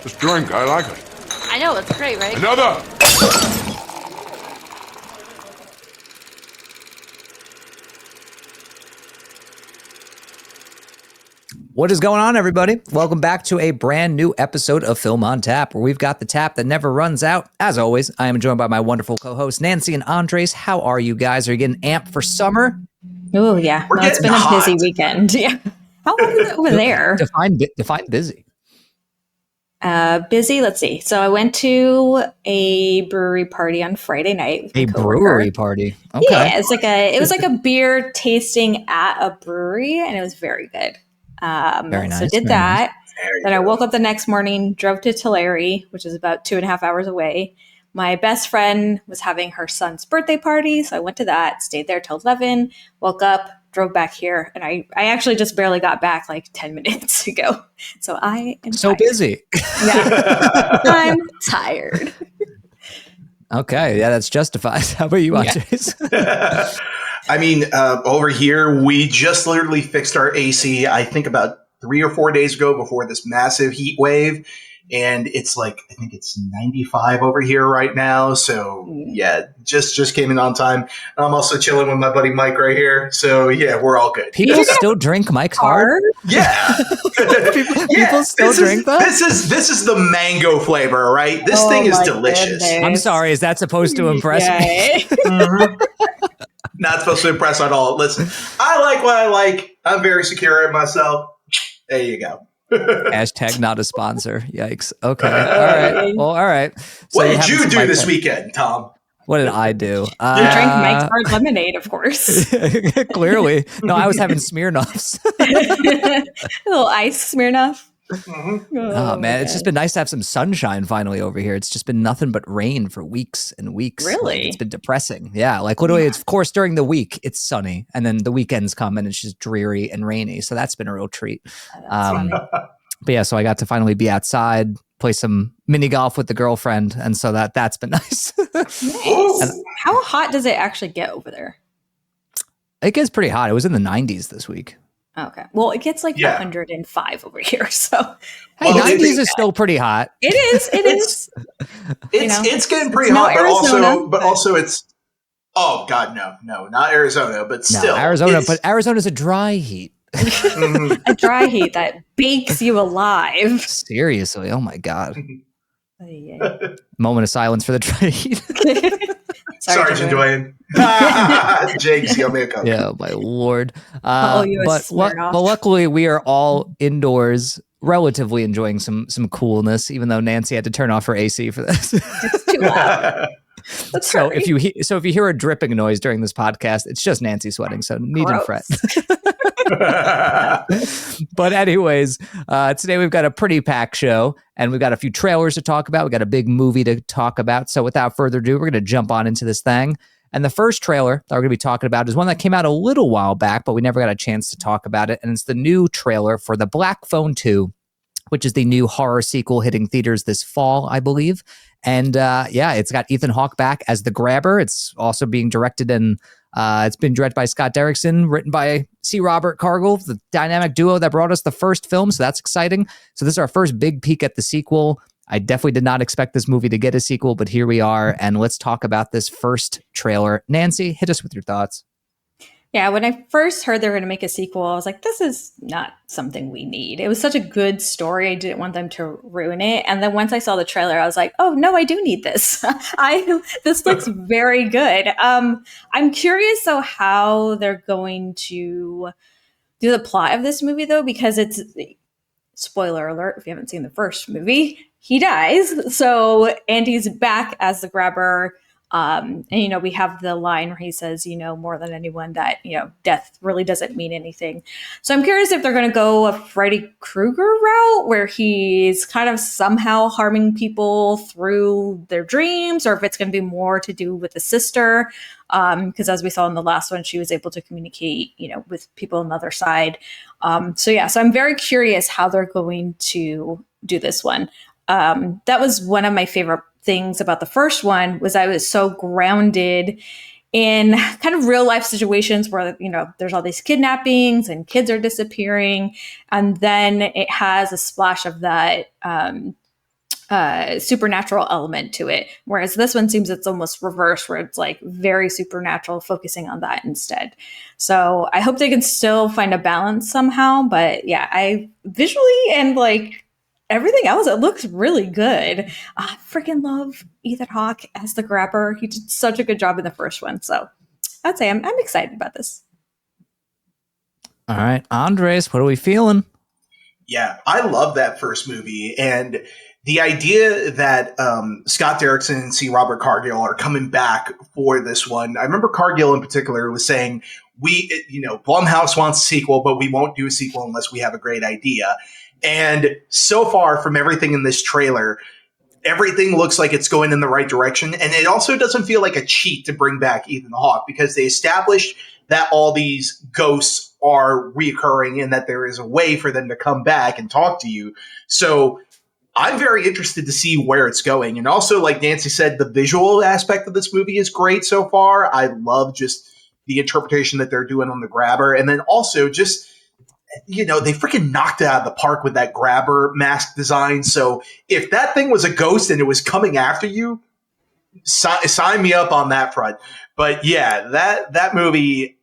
This drink, I like it. I know, it's great, right? Another! What is going on, everybody? Welcome back to a brand new episode of Film on Tap, where we've got the tap that never runs out. As always, I am joined by my wonderful co-hosts, Nancy and Andres. How are you guys? Are you getting amped for summer? Oh, yeah. We're It's been getting a busy hot. weekend. Yeah. How hot is it over there? Define busy. Busy. Let's see. So I went to a brewery party on Friday night. With A my coworker. brewery party. Okay. Yeah, it was like a beer tasting at a brewery, and it was very good. Very nice. So did very that. nice. Then I woke up the next morning, drove to Tulare, which is about 2.5 hours away. My best friend was having her son's birthday party, so I went to that, stayed there till 11, woke up, drove back here, and I actually just barely got back like 10 minutes ago. So I am So tired. busy. Yeah. I'm tired. Okay, yeah, that's justified. How about you, Andres? I mean, over here, we just literally fixed our AC, I think about 3 or 4 days ago before this massive heat wave. And it's like, I think it's 95 over here right now. So yeah, just came in on time. I'm also chilling with my buddy Mike right here. So yeah, we're all good. People still drink Mike's Hard? Yeah. People still drink that? This is the mango flavor, right? This thing is my delicious. goodness. I'm sorry, is that supposed to impress me? Yay. Not supposed to impress at all. Listen, I like what I like. I'm very secure in myself. There you go. Hashtag not a sponsor. Yikes. Okay. All right. Well, all right. So What did haven't you seen do Mike this Hard. weekend, Tom? What did I do? You drank Mike's Hard Lemonade, of course. Clearly. No, I was having Smirnoffs. A little ice Smirnoff. Oh, man. It's just been nice to have some sunshine finally over here. It's just been nothing but rain for weeks and weeks. Really? Like, it's been depressing. Yeah. Like literally, it's, of course, during the week, it's sunny. And then the weekends come and it's just dreary and rainy. So that's been a real treat. But yeah, so I got to finally be outside, play some mini golf with the girlfriend. And so that's been nice. Nice. How hot does it actually get over there? It gets pretty hot. It was in the 90s this week. Okay. Well, it gets like 105 over here. So Hey, Well, 90s is still pretty hot. it is. It is. It's getting pretty It's hot, not Arizona, but also it's. Oh God, no, not Arizona, but still No, Arizona, it's- but Arizona's a dry heat. Mhm. A dry heat that bakes you alive. Seriously. Oh my God. Yeah. Moment of silence for the dry heat. Sergeant Dwayne. Jake's yummy a cup. Yeah, my Lord. you a But Smirnoff. luckily we are all indoors, relatively enjoying some coolness, even though Nancy had to turn off her AC for this. It's too loud. That's So right. if you hear a dripping noise during this podcast, it's just Nancy sweating. So needn't fret. But anyways, today we've got a pretty packed show and we've got a few trailers to talk about. We've got a big movie to talk about. So without further ado, we're going to jump on into this thing. And the first trailer that we're going to be talking about is one that came out a little while back, but we never got a chance to talk about it. And it's the new trailer for The Black Phone 2, which is the new horror sequel hitting theaters this fall, I believe. And it's got Ethan Hawke back as the grabber. It's also being directed and it's been directed by Scott Derrickson, written by C. Robert Cargill, the dynamic duo that brought us the first film. So that's exciting. So this is our first big peek at the sequel. I definitely did not expect this movie to get a sequel, but here we are. And let's talk about this first trailer. Nancy, hit us with your thoughts. Yeah, when I first heard they were going to make a sequel, I was like, this is not something we need. It was such a good story. I didn't want them to ruin it. And then once I saw the trailer, I was like, oh, no, I do need this. This looks very good. I'm curious, though, how they're going to do the plot of this movie, though, because it's, spoiler alert, if you haven't seen the first movie, he dies. So Andy's back as the grabber. And, we have the line where he says, more than anyone that, death really doesn't mean anything. So I'm curious if they're going to go a Freddy Krueger route where he's kind of somehow harming people through their dreams, or if it's going to be more to do with the sister. Because as we saw in the last one, she was able to communicate, with people on the other side. So I'm very curious how they're going to do this one. That was one of my favorite things about the first one was I was so grounded in kind of real life situations where, there's all these kidnappings and kids are disappearing. And then it has a splash of that supernatural element to it, whereas this one seems it's almost reverse, where it's like very supernatural, focusing on that instead. So I hope they can still find a balance somehow. But yeah, I visually and like everything else, it looks really good. I freaking love Ethan Hawke as the grabber. He did such a good job in the first one. So I'd say I'm excited about this. All right, Andres, what are we feeling? Yeah, I love that first movie. And the idea that Scott Derrickson and C. Robert Cargill are coming back for this one. I remember Cargill in particular was saying, Blumhouse wants a sequel, but we won't do a sequel unless we have a great idea. And so far from everything in this trailer, everything looks like it's going in the right direction. And it also doesn't feel like a cheat to bring back Ethan Hawke, because they established that all these ghosts are reoccurring and that there is a way for them to come back and talk to you. So I'm very interested to see where it's going. And also, like Nancy said, the visual aspect of this movie is great so far. I love just the interpretation that they're doing on the grabber. And then also just, they freaking knocked it out of the park with that grabber mask design. So if that thing was a ghost and it was coming after you, sign me up on that front. But yeah, that movie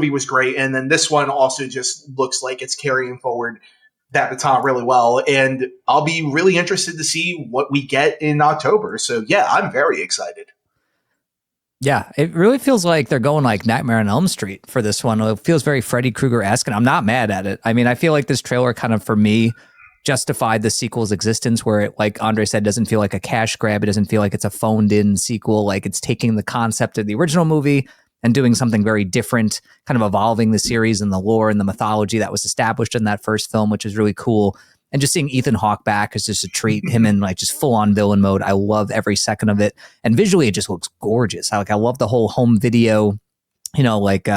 was great. And then this one also just looks like it's carrying forward that baton really well. And I'll be really interested to see what we get in October. So yeah, I'm very excited. Yeah, it really feels like they're going like Nightmare on Elm Street for this one. It feels very Freddy Krueger-esque, and I'm not mad at it. I mean, I feel like this trailer kind of, for me, justified the sequel's existence, where it, like Andre said, doesn't feel like a cash grab. It doesn't feel like it's a phoned-in sequel. Like, it's taking the concept of the original movie and doing something very different, kind of evolving the series and the lore and the mythology that was established in that first film, which is really cool. And just seeing Ethan Hawke back is just a treat. Him in like just full on villain mode. I love every second of it. And visually, it just looks gorgeous. I love the whole home video, like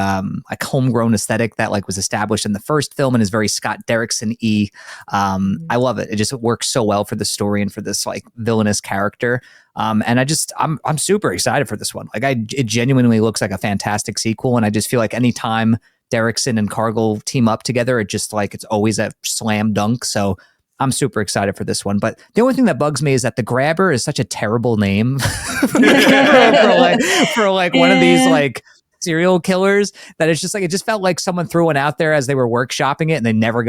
homegrown aesthetic that like was established in the first film and is very Scott Derrickson-y. I love it. It just works so well for the story and for this like villainous character. And I'm super excited for this one. Like it genuinely looks like a fantastic sequel. And I just feel like anytime Derrickson and Cargill team up together, it's always a slam dunk. So I'm super excited for this one. But the only thing that bugs me is that the grabber is such a terrible name for one of these like serial killers, that it's just like, it just felt like someone threw one out there as they were workshopping it and they never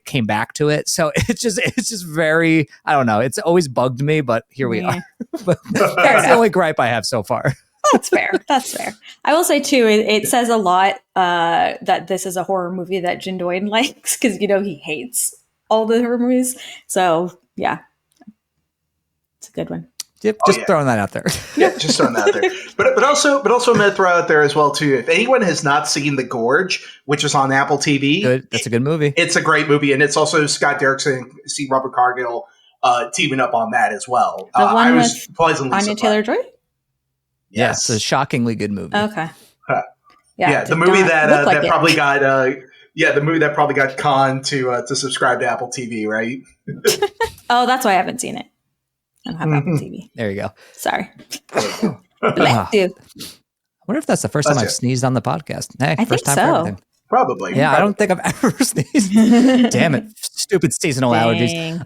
came back to it. So it's just very, I don't know. It's always bugged me, but here we are. But that's the only gripe I have so far. That's fair. That's fair. I will say too, it says a lot that this is a horror movie that Jin Doyen likes, because he hates all the horror movies. So yeah, it's a good one. Yep, throwing that out there. Yeah, just throwing that out there. But also I'm going to throw out there as well too. If anyone has not seen The Gorge, which is on Apple TV, that's a good movie. It's a great movie, and it's also Scott Derrickson and C. Robert Cargill teaming up on that as well. The one I was with pleasantly Anya surprised. Taylor-Joy. Yes, it's a shockingly good movie. Okay. Yeah, the movie that probably got the movie that probably got Khan to subscribe to Apple TV, right? Oh, that's why I haven't seen it. I don't have Apple TV. There you go. Sorry. Bless you. I wonder if that's the first time I've sneezed on the podcast. Hey, I first think time so. for everything. Probably. Yeah, I don't think I've ever sneezed. Damn it. Stupid seasonal allergies.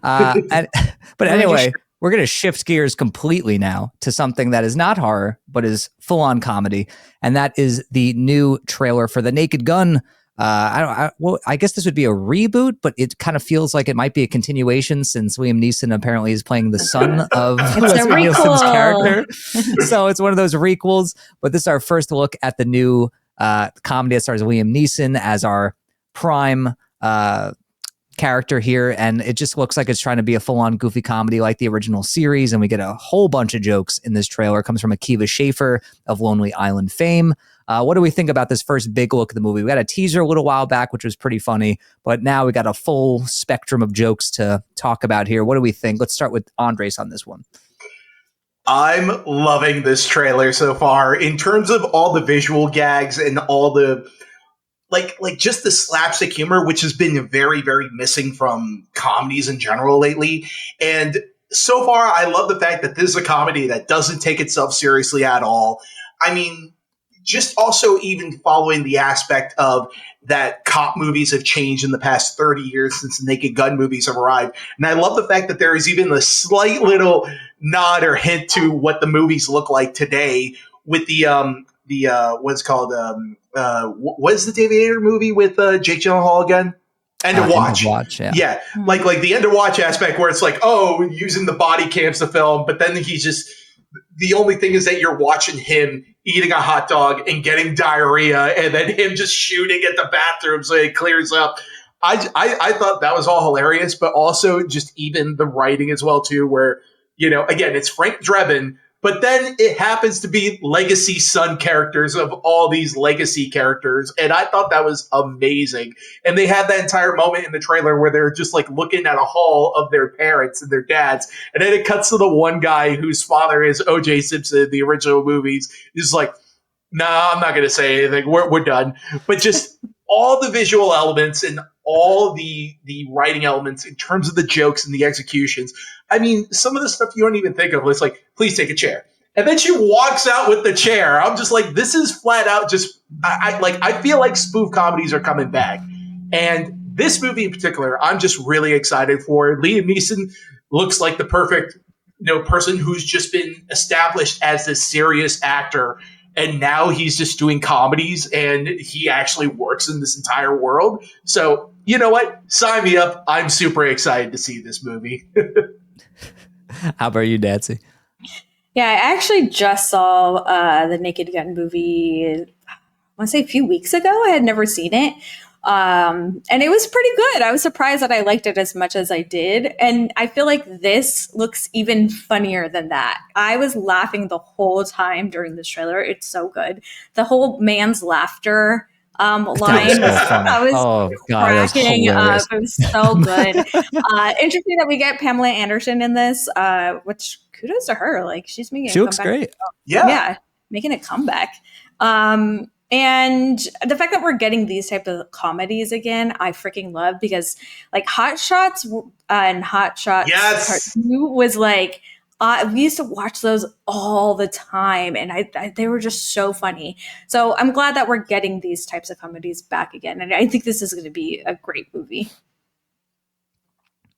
But anyway, we're going to shift gears completely now to something that is not horror, but is full-on comedy. And that is the new trailer for The Naked Gun. I guess this would be a reboot, but it kind of feels like it might be a continuation, since Liam Neeson apparently is playing the son of Leslie Nielsen's character. So it's one of those requels. But this is our first look at the new comedy that stars Liam Neeson as our prime character here, and it just looks like it's trying to be a full-on goofy comedy like the original series, and we get a whole bunch of jokes in this trailer. It comes from Akiva Schaffer of Lonely Island fame. What do we think about this first big look at the movie? We got a teaser a little while back, which was pretty funny, but now we got a full spectrum of jokes to talk about here. What do we think? Let's start with Andres on this one. I'm loving this trailer so far in terms of all the visual gags and all the like just the slapstick humor, which has been very, very missing from comedies in general lately. And so far, I love the fact that this is a comedy that doesn't take itself seriously at all. I mean, just also even following the aspect of that cop movies have changed in the past 30 years since the Naked Gun movies have arrived. And I love the fact that there is even a slight little nod or hint to what the movies look like today with the what's called what is the David Ayer movie with Jake Gyllenhaal again? End of Watch. End of Watch, yeah. Like the End of Watch aspect where it's like, oh, using the body cams to film, but then he's just the only thing is that you're watching him eating a hot dog and getting diarrhea, and then him just shooting at the bathroom so it clears up. I thought that was all hilarious, but also just even the writing as well too, where again it's Frank Drebin. But then it happens to be legacy son characters of all these legacy characters. And I thought that was amazing. And they had that entire moment in the trailer where they're just like looking at a hall of their parents and their dads. And then it cuts to the one guy whose father is O.J. Simpson in the original movies. He's like, nah, I'm not going to say anything. We're done. But just all the visual elements and all the writing elements in terms of the jokes and the executions. I mean, some of the stuff you don't even think of. It's like, please take a chair. And then she walks out with the chair. I'm just like, this is flat out just, I feel like spoof comedies are coming back. And this movie in particular, I'm just really excited for. Liam Neeson looks like the perfect, person who's just been established as this serious actor. And now he's just doing comedies and he actually works in this entire world. So, you know what? Sign me up. I'm super excited to see this movie. How about you, Nancy? Yeah, I actually just saw the Naked Gun movie, I want to say a few weeks ago. I had never seen it. And it was pretty good. I was surprised that I liked it as much as I did. And I feel like this looks even funnier than that. I was laughing the whole time during this trailer. It's so good. The whole man's laughter line was I was cracking up. It was so good. Interesting that we get Pamela Anderson in this, which kudos to her. Like she's making she looks great. Yeah, making a comeback. And the fact that we're getting these type of comedies again, I freaking love because like Hot Shots and Hot Shots Part 2 was like, we used to watch those all the time and they were just so funny. So I'm glad that we're getting these types of comedies back again. And I think this is going to be a great movie.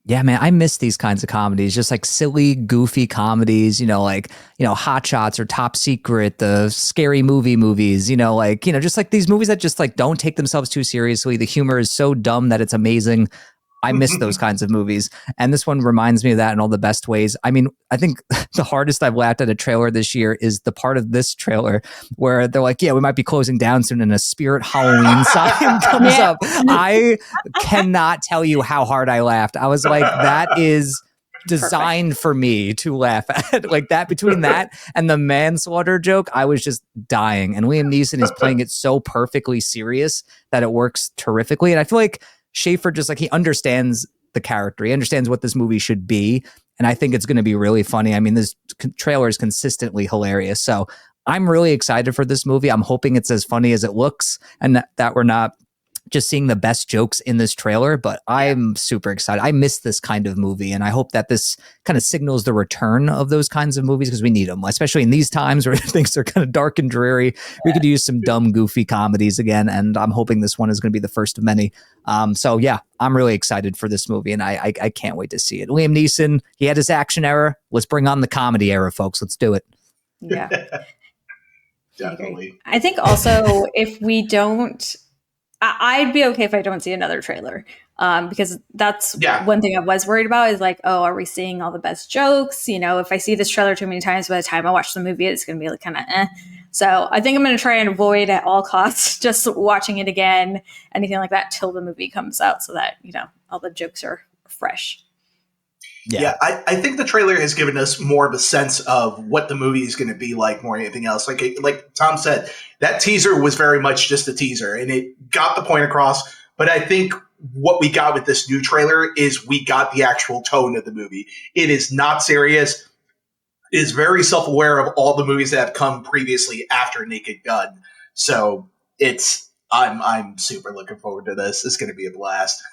Yeah, man, I miss these kinds of comedies, just like silly, goofy comedies, Hot Shots or Top Secret, the scary movies, just like these movies that just like don't take themselves too seriously. The humor is so dumb that it's amazing. I miss those kinds of movies. And this one reminds me of that in all the best ways. I mean, I think the hardest I've laughed at a trailer this year is the part of this trailer where they're like, yeah, we might be closing down soon and a Spirit Halloween sign comes up. I cannot tell you how hard I laughed. I was like, that is designed for me to laugh at. Like that, between that and the manslaughter joke, I was just dying. And Liam Neeson is playing it so perfectly serious that it works terrifically. And I feel like Schaefer just like he understands the character. He understands what this movie should be. And I think it's going to be really funny. I mean, this trailer is consistently hilarious. So I'm really excited for this movie. I'm hoping it's as funny as it looks and that we're not just seeing the best jokes in this trailer, but I'm super excited. I miss this kind of movie. And I hope that this kind of signals the return of those kinds of movies because we need them, especially in these times where things are kind of dark and dreary. We could use some dumb, goofy comedies again. And I'm hoping this one is going to be the first of many. So yeah, I'm really excited for this movie and I can't wait to see it. Liam Neeson, he had his action era. Let's bring on the comedy era, folks. Let's do it. Yeah. Definitely. I think also if we don't, I'd be okay if I don't see another trailer because that's one thing I was worried about is like, oh, are we seeing all the best jokes? If I see this trailer too many times, by the time I watch the movie, it's going to be like kind of eh. So I think I'm going to try and avoid at all costs just watching it again, anything like that till the movie comes out so that, all the jokes are fresh. Yeah, I think the trailer has given us more of a sense of what the movie is going to be like more than anything else. Like Tom said, that teaser was very much just a teaser, and it got the point across. But I think what we got with this new trailer is we got the actual tone of the movie. It is not serious. It is very self-aware of all the movies that have come previously after Naked Gun. So I'm super looking forward to this. It's going to be a blast.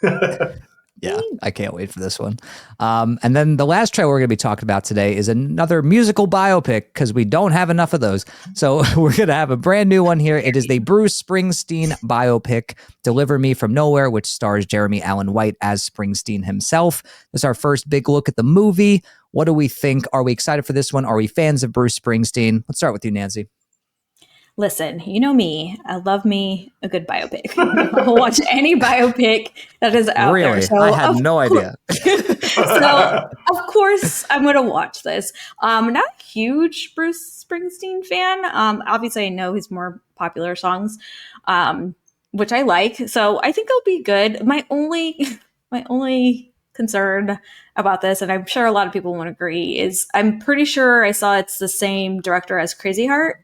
Yeah, I can't wait for this one. And then the last trailer we're going to be talking about today is another musical biopic because we don't have enough of those. So we're going to have a brand new one here. It is the Bruce Springsteen biopic, Deliver Me From Nowhere, which stars Jeremy Allen White as Springsteen himself. This is our first big look at the movie. What do we think? Are we excited for this one? Are we fans of Bruce Springsteen? Let's start with you, Nancy. Listen, you know me. I love me a good biopic. I'll watch any biopic that is out there. So I had no idea. So, of course, I'm going to watch this. Not a huge Bruce Springsteen fan. Obviously, I know his more popular songs, which I like. So I think it'll be good. My only concern about this, and I'm sure a lot of people won't agree, is I'm pretty sure I saw it's the same director as Crazy Heart.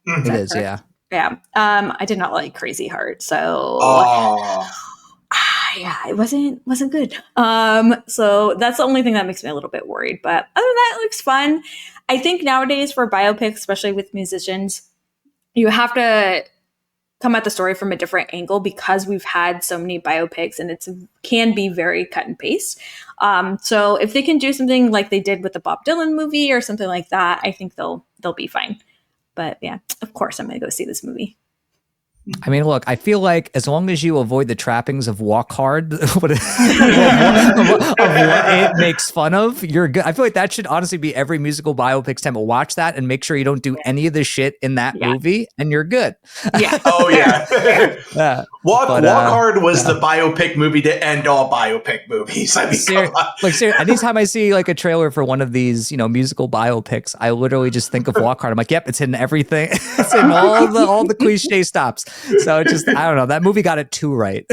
It is, yeah. Yeah. I did not like Crazy Heart, so yeah, it wasn't good. So that's the only thing that makes me a little bit worried. But other than that, it looks fun. I think nowadays for biopics, especially with musicians, you have to come at the story from a different angle because we've had so many biopics and it can be very cut and paste. So if they can do something like they did with the Bob Dylan movie or something like that, I think they'll be fine. But yeah, of course, I'm going to go see this movie. I mean, look, I feel like as long as you avoid the trappings of Walk Hard, of what it makes fun of, you're good. I feel like that should honestly be every musical biopics time. Watch that and make sure you don't do any of the shit in that movie, and you're good. Yeah. Oh, yeah. Walk Hard was the biopic movie to end all biopic movies. I mean, seriously, anytime I see like a trailer for one of these, musical biopics, I literally just think of Walk Hard. I'm like, yep, it's in everything. It's in all the cliche stops. So it just, I don't know. That movie got it too right.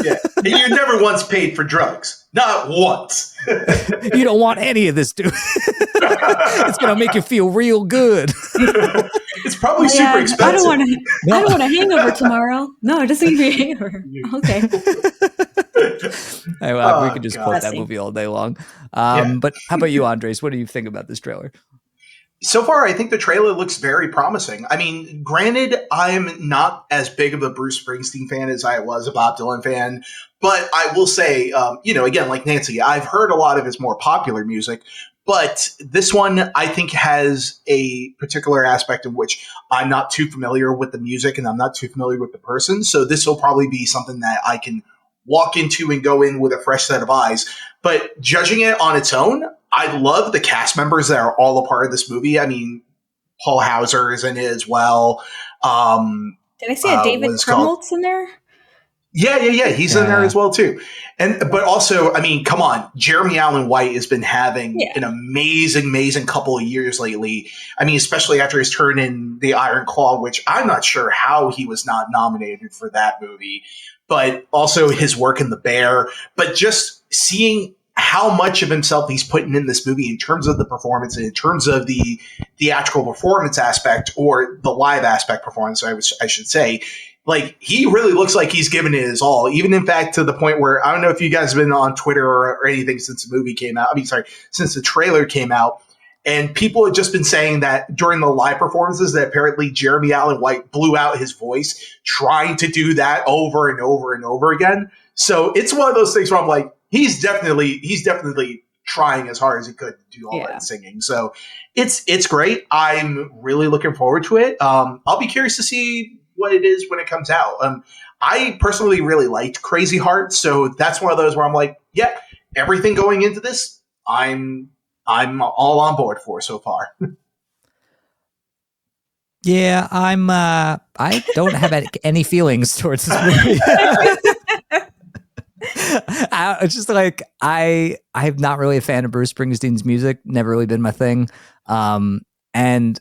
Yeah. And you never once paid for drugs. Not once. You don't want any of this, dude. It's going to make you feel real good. It's probably super expensive. I don't want a hangover tomorrow. No, just give me a hangover. Okay. Anyway, we could just quote that movie all day long. But how about you, Andres? What do you think about this trailer? So far, I think the trailer looks very promising. I mean, granted, I'm not as big of a Bruce Springsteen fan as I was a Bob Dylan fan, but I will say, again, like Nancy, I've heard a lot of his more popular music, but this one I think has a particular aspect in which I'm not too familiar with the music and I'm not too familiar with the person. So this will probably be something that I can walk into and go in with a fresh set of eyes. But judging it on its own, I love the cast members that are all a part of this movie. I mean, Paul Hauser is in it as well. Did I see a David Krumholtz in there? Yeah. He's in there as well too. But also, I mean, come on, Jeremy Allen White has been having an amazing couple of years lately. I mean, especially after his turn in The Iron Claw, which I'm not sure how he was not nominated for that movie. But also his work in The Bear. But just seeing how much of himself he's putting in this movie in terms of the performance and in terms of the theatrical performance aspect or the live aspect performance, I should say, like he really looks like he's given it his all, even in fact to the point where I don't know if you guys have been on Twitter or anything since the movie came out. Since the trailer came out. And people have just been saying that during the live performances that apparently Jeremy Allen White blew out his voice trying to do that over and over and over again. So it's one of those things where I'm like, he's definitely trying as hard as he could to do all that singing. So it's great. I'm really looking forward to it. I'll be curious to see what it is when it comes out. I personally really liked Crazy Heart. So that's one of those where I'm like, yeah, everything going into this, I'm all on board for so far. Yeah, I don't have any feelings towards this movie. It's just like I'm not really a fan of Bruce Springsteen's music. Never really been my thing. And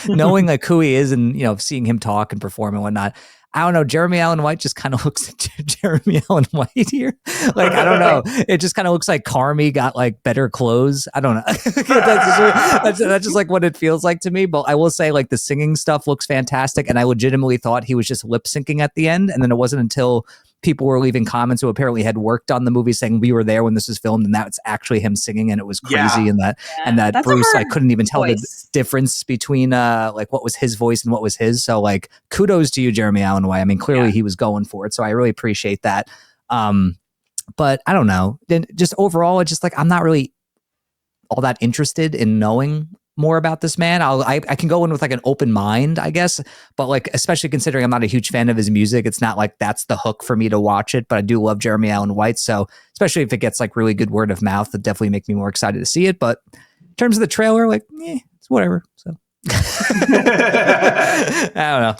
knowing like who he is and seeing him talk and perform and whatnot, I don't know. Jeremy Allen White just kind of looks like Jeremy Allen White here. Like, I don't know. It just kind of looks like Carmi got like better clothes. I don't know. that's just like what it feels like to me. But I will say like the singing stuff looks fantastic. And I legitimately thought he was just lip syncing at the end. And then it wasn't until people were leaving comments who apparently had worked on the movie saying we were there when this was filmed and that's actually him singing and it was crazy and that Bruce, I couldn't even tell the difference between like what was his voice and what was his. So like kudos to you, Jeremy Allen White. I mean, clearly he was going for it. So I really appreciate that. But I don't know. Then just overall, it's just like I'm not really all that interested in knowing more about this man. I can go in with like an open mind, I guess. But like, especially considering I'm not a huge fan of his music, it's not like that's the hook for me to watch it. But I do love Jeremy Allen White. So especially if it gets like really good word of mouth, it'll definitely make me more excited to see it. But in terms of the trailer, like, it's whatever. So I don't know.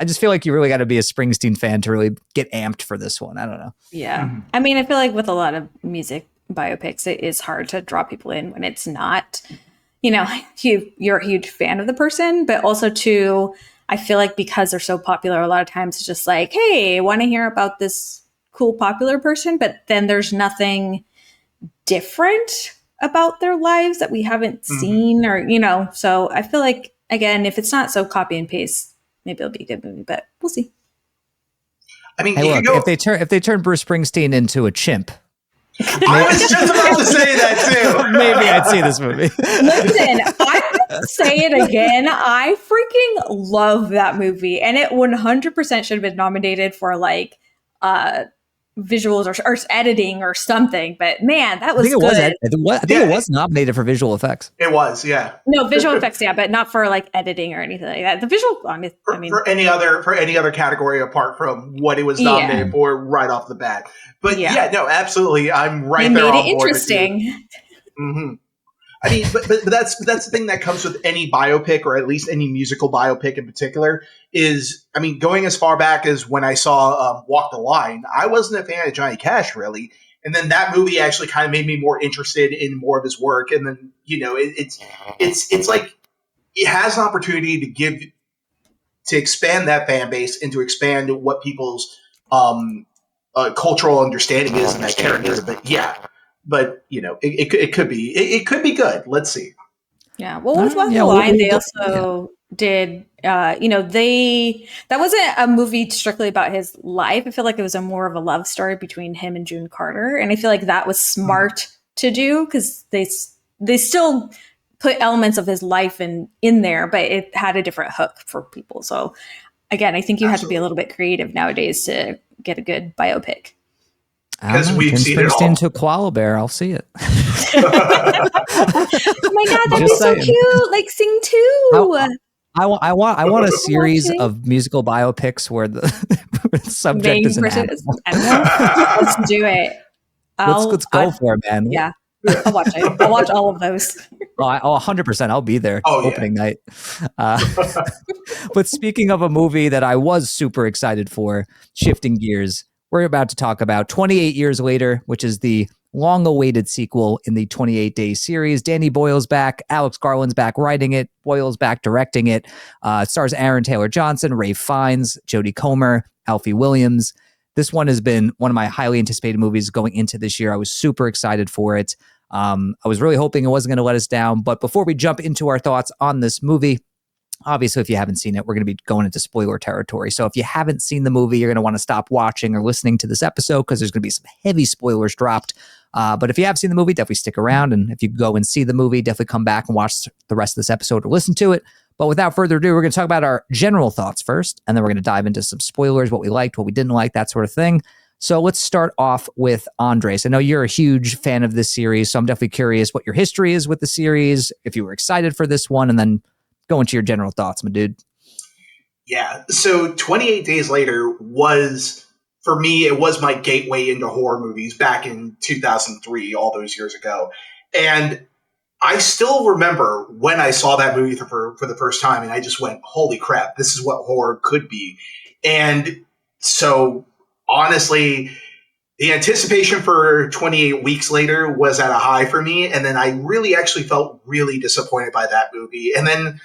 I just feel like you really got to be a Springsteen fan to really get amped for this one. I don't know. Yeah. I mean, I feel like with a lot of music biopics, it is hard to draw people in when it's not, you're a huge fan of the person, but also too, I feel like because they're so popular, a lot of times it's just like, hey, I want to hear about this cool popular person, but then there's nothing different about their lives that we haven't seen or, so I feel like, again, if it's not so copy and paste, maybe it'll be a good movie, but we'll see. I mean, hey, look, if they turn Bruce Springsteen into a chimp, I was just about to say that too. Maybe I'd see this movie. Listen, I say it again. I freaking love that movie, and it 100% should have been nominated for like visuals or editing or something. But man, that was good. I think it was nominated for visual effects. It was, yeah. No, visual effects, yeah, but not for like editing or anything like that. The visual, for any other category apart from what it was nominated for right off the bat. But no, absolutely, I'm right there on board. Made it interesting. Mm-hmm. I mean, but that's the thing that comes with any biopic, or at least any musical biopic in particular, is, I mean, going as far back as when I saw Walk the Line, I wasn't a fan of Johnny Cash, really. And then that movie actually kind of made me more interested in more of his work. And then, it's like it has an opportunity to expand that fan base and to expand what people's cultural understanding is in that character. But But it could be good. Let's see. Yeah. Well, with Walk the Line, they also did. That wasn't a movie strictly about his life. I feel like it was more of a love story between him and June Carter, and I feel like that was smart to do because they still put elements of his life in there, but it had a different hook for people. So again, I think you have to be a little bit creative nowadays to get a good biopic. Because we've seen it all. To Koala Bear, I'll see it. Oh my god, that'd be so cute! Like sing too. I want a series of musical biopics where the subject is an animal. Let's do it. Let's go for it, man. Yeah, I'll watch it. I'll watch all of those. 100%. I'll be there opening night. But speaking of a movie that I was super excited for, shifting gears, we're about to talk about 28 Years Later, which is the long-awaited sequel in the 28-day series. Danny Boyle's back. Alex Garland's back writing it. Boyle's back directing it. It stars Aaron Taylor Johnson, Ralph Fiennes, Jodie Comer, Alfie Williams. This one has been one of my highly anticipated movies going into this year. I was super excited for it. I was really hoping it wasn't going to let us down. But before we jump into our thoughts on this movie, obviously, if you haven't seen it, we're going to be going into spoiler territory. So if you haven't seen the movie, you're going to want to stop watching or listening to this episode because there's going to be some heavy spoilers dropped. But if you have seen the movie, definitely stick around. And if you go and see the movie, definitely come back and watch the rest of this episode or listen to it. But without further ado, we're going to talk about our general thoughts first. And then we're going to dive into some spoilers, what we liked, what we didn't like, that sort of thing. So let's start off with Andres. I know you're a huge fan of this series, so I'm definitely curious what your history is with the series, if you were excited for this one, and then go into your general thoughts, my dude. Yeah. So 28 Days Later was, for me, it was my gateway into horror movies back in 2003, all those years ago. And I still remember when I saw that movie for the first time, and I just went, holy crap, this is what horror could be. And so, honestly, the anticipation for 28 Weeks Later was at a high for me. And then I really actually felt really disappointed by that movie. And then,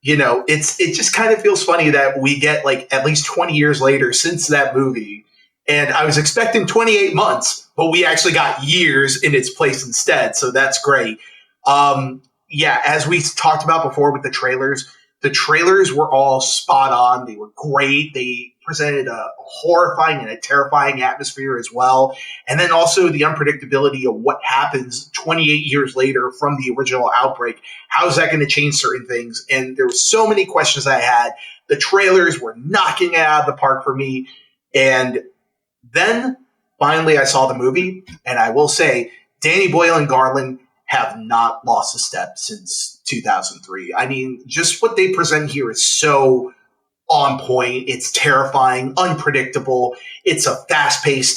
it just kind of feels funny that we get like at least 20 years later since that movie. And I was expecting 28 months, but we actually got years in its place instead. So that's great. As we talked about before with the trailers were all spot on. They were great. They presented a horrifying and a terrifying atmosphere as well. And then also the unpredictability of what happens 28 years later from the original outbreak. How is that going to change certain things? And there were so many questions I had. The trailers were knocking it out of the park for me. And then finally I saw the movie, and I will say Danny Boyle and Garland have not lost a step since 2003. I mean, just what they present here is so on point. It's terrifying, unpredictable. It's a fast-paced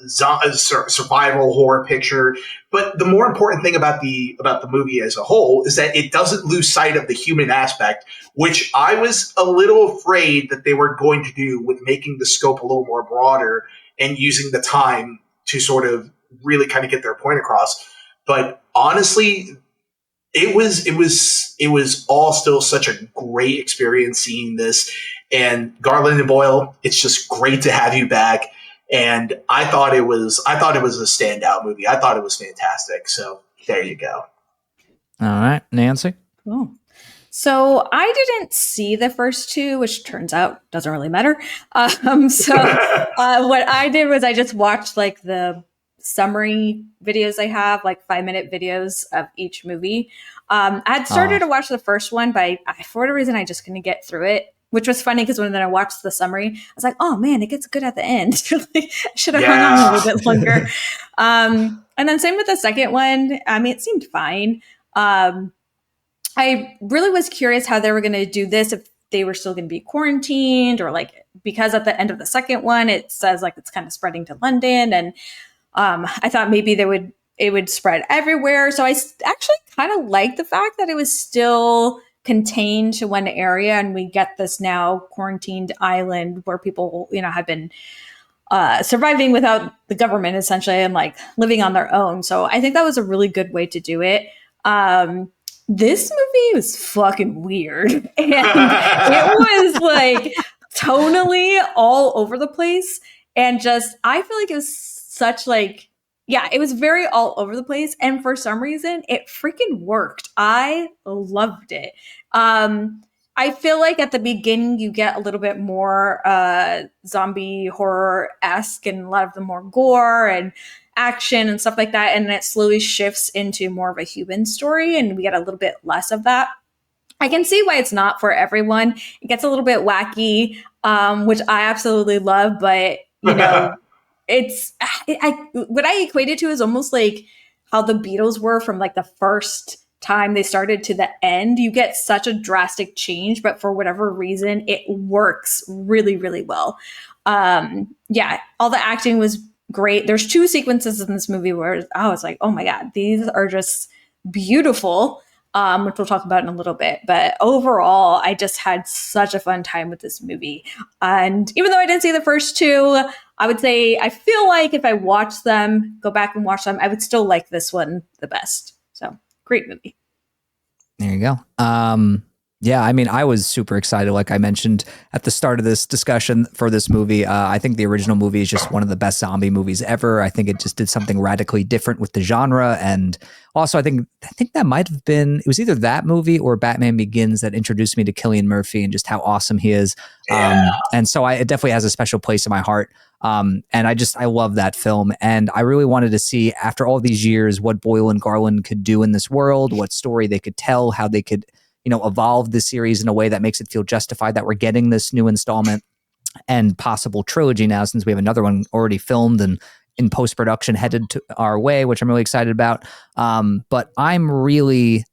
survival horror picture. But the more important thing about the movie as a whole is that it doesn't lose sight of the human aspect, which I was a little afraid that they were going to do with making the scope a little more broader and using the time to sort of really kind of get their point across. But honestly, it was all still such a great experience seeing this. And Garland and Boyle, it's just great to have you back. And I thought it was a standout movie. I thought it was fantastic. So there you go. All right, Nancy. Cool. So I didn't see the first two, which turns out doesn't really matter. What I did was I just watched like the summary videos I have, like 5-minute videos of each movie. I had started to watch the first one, but for whatever reason, I just couldn't get through it, which was funny because when I watched the summary, I was like, oh man, it gets good at the end. Like, I should have hung on a little bit longer. And then same with the second one. I mean, it seemed fine. I really was curious how they were going to do this, if they were still going to be quarantined, or like, because at the end of the second one, it says like it's kind of spreading to London, and I thought maybe it would spread everywhere. So I actually kind of like the fact that it was still contained to one area, and we get this now quarantined island where people, have been surviving without the government essentially, and like living on their own. So I think that was a really good way to do it. This movie was fucking weird, and it was like tonally all over the place, and just, I feel like it was such like, yeah, it was very all over the place. And for some reason, it freaking worked. I loved it. I feel like at the beginning, you get a little bit more zombie horror-esque, and a lot of the more gore and action and stuff like that. And then it slowly shifts into more of a human story, and we get a little bit less of that. I can see why it's not for everyone. It gets a little bit wacky, which I absolutely love, but, what I equate it to is almost like how the Beatles were from like the first time they started to the end. You get such a drastic change, but for whatever reason, it works really, really well. All the acting was great. There's 2 sequences in this movie where I was like, oh my God, these are just beautiful, which we'll talk about in a little bit. But overall, I just had such a fun time with this movie. And even though I didn't see the first 2, I would say I feel like if I go back and watch them, I would still like this one the best. So great movie. There you go. Yeah, I mean, I was super excited, like I mentioned at the start of this discussion, for this movie. I think the original movie is just one of the best zombie movies ever. I think it just did something radically different with the genre. And also, I think that might have been, it was either that movie or Batman Begins that introduced me to Cillian Murphy and just how awesome he is. And so it definitely has a special place in my heart. And I love that film. And I really wanted to see, after all these years, what Boyle and Garland could do in this world, what story they could tell, how they could evolve the series in a way that makes it feel justified that we're getting this new installment and possible trilogy now, since we have another one already filmed and in post-production headed to our way, which I'm really excited about. But I'm really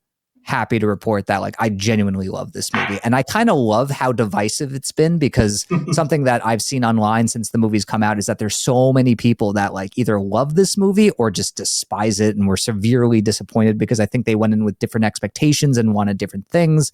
happy to report that I genuinely love this movie. And I kind of love how divisive it's been, because something that I've seen online since the movie's come out is that there's so many people that either love this movie or just despise it and were severely disappointed, because I think they went in with different expectations and wanted different things.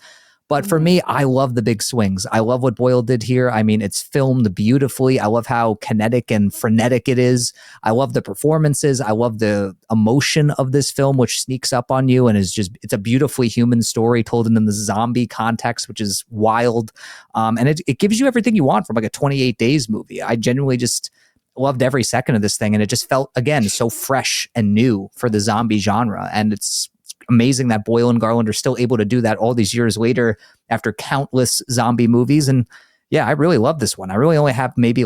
But for me, I love the big swings. I love what Boyle did here. I mean, it's filmed beautifully. I love how kinetic and frenetic it is. I love the performances. I love the emotion of this film, which sneaks up on you and it's a beautifully human story told in the zombie context, which is wild. And it gives you everything you want from a 28 Days movie. I genuinely just loved every second of this thing. And it just felt, again, so fresh and new for the zombie genre. And it's amazing that Boyle and Garland are still able to do that all these years later after countless zombie movies. And yeah, I really love this one. I really only have maybe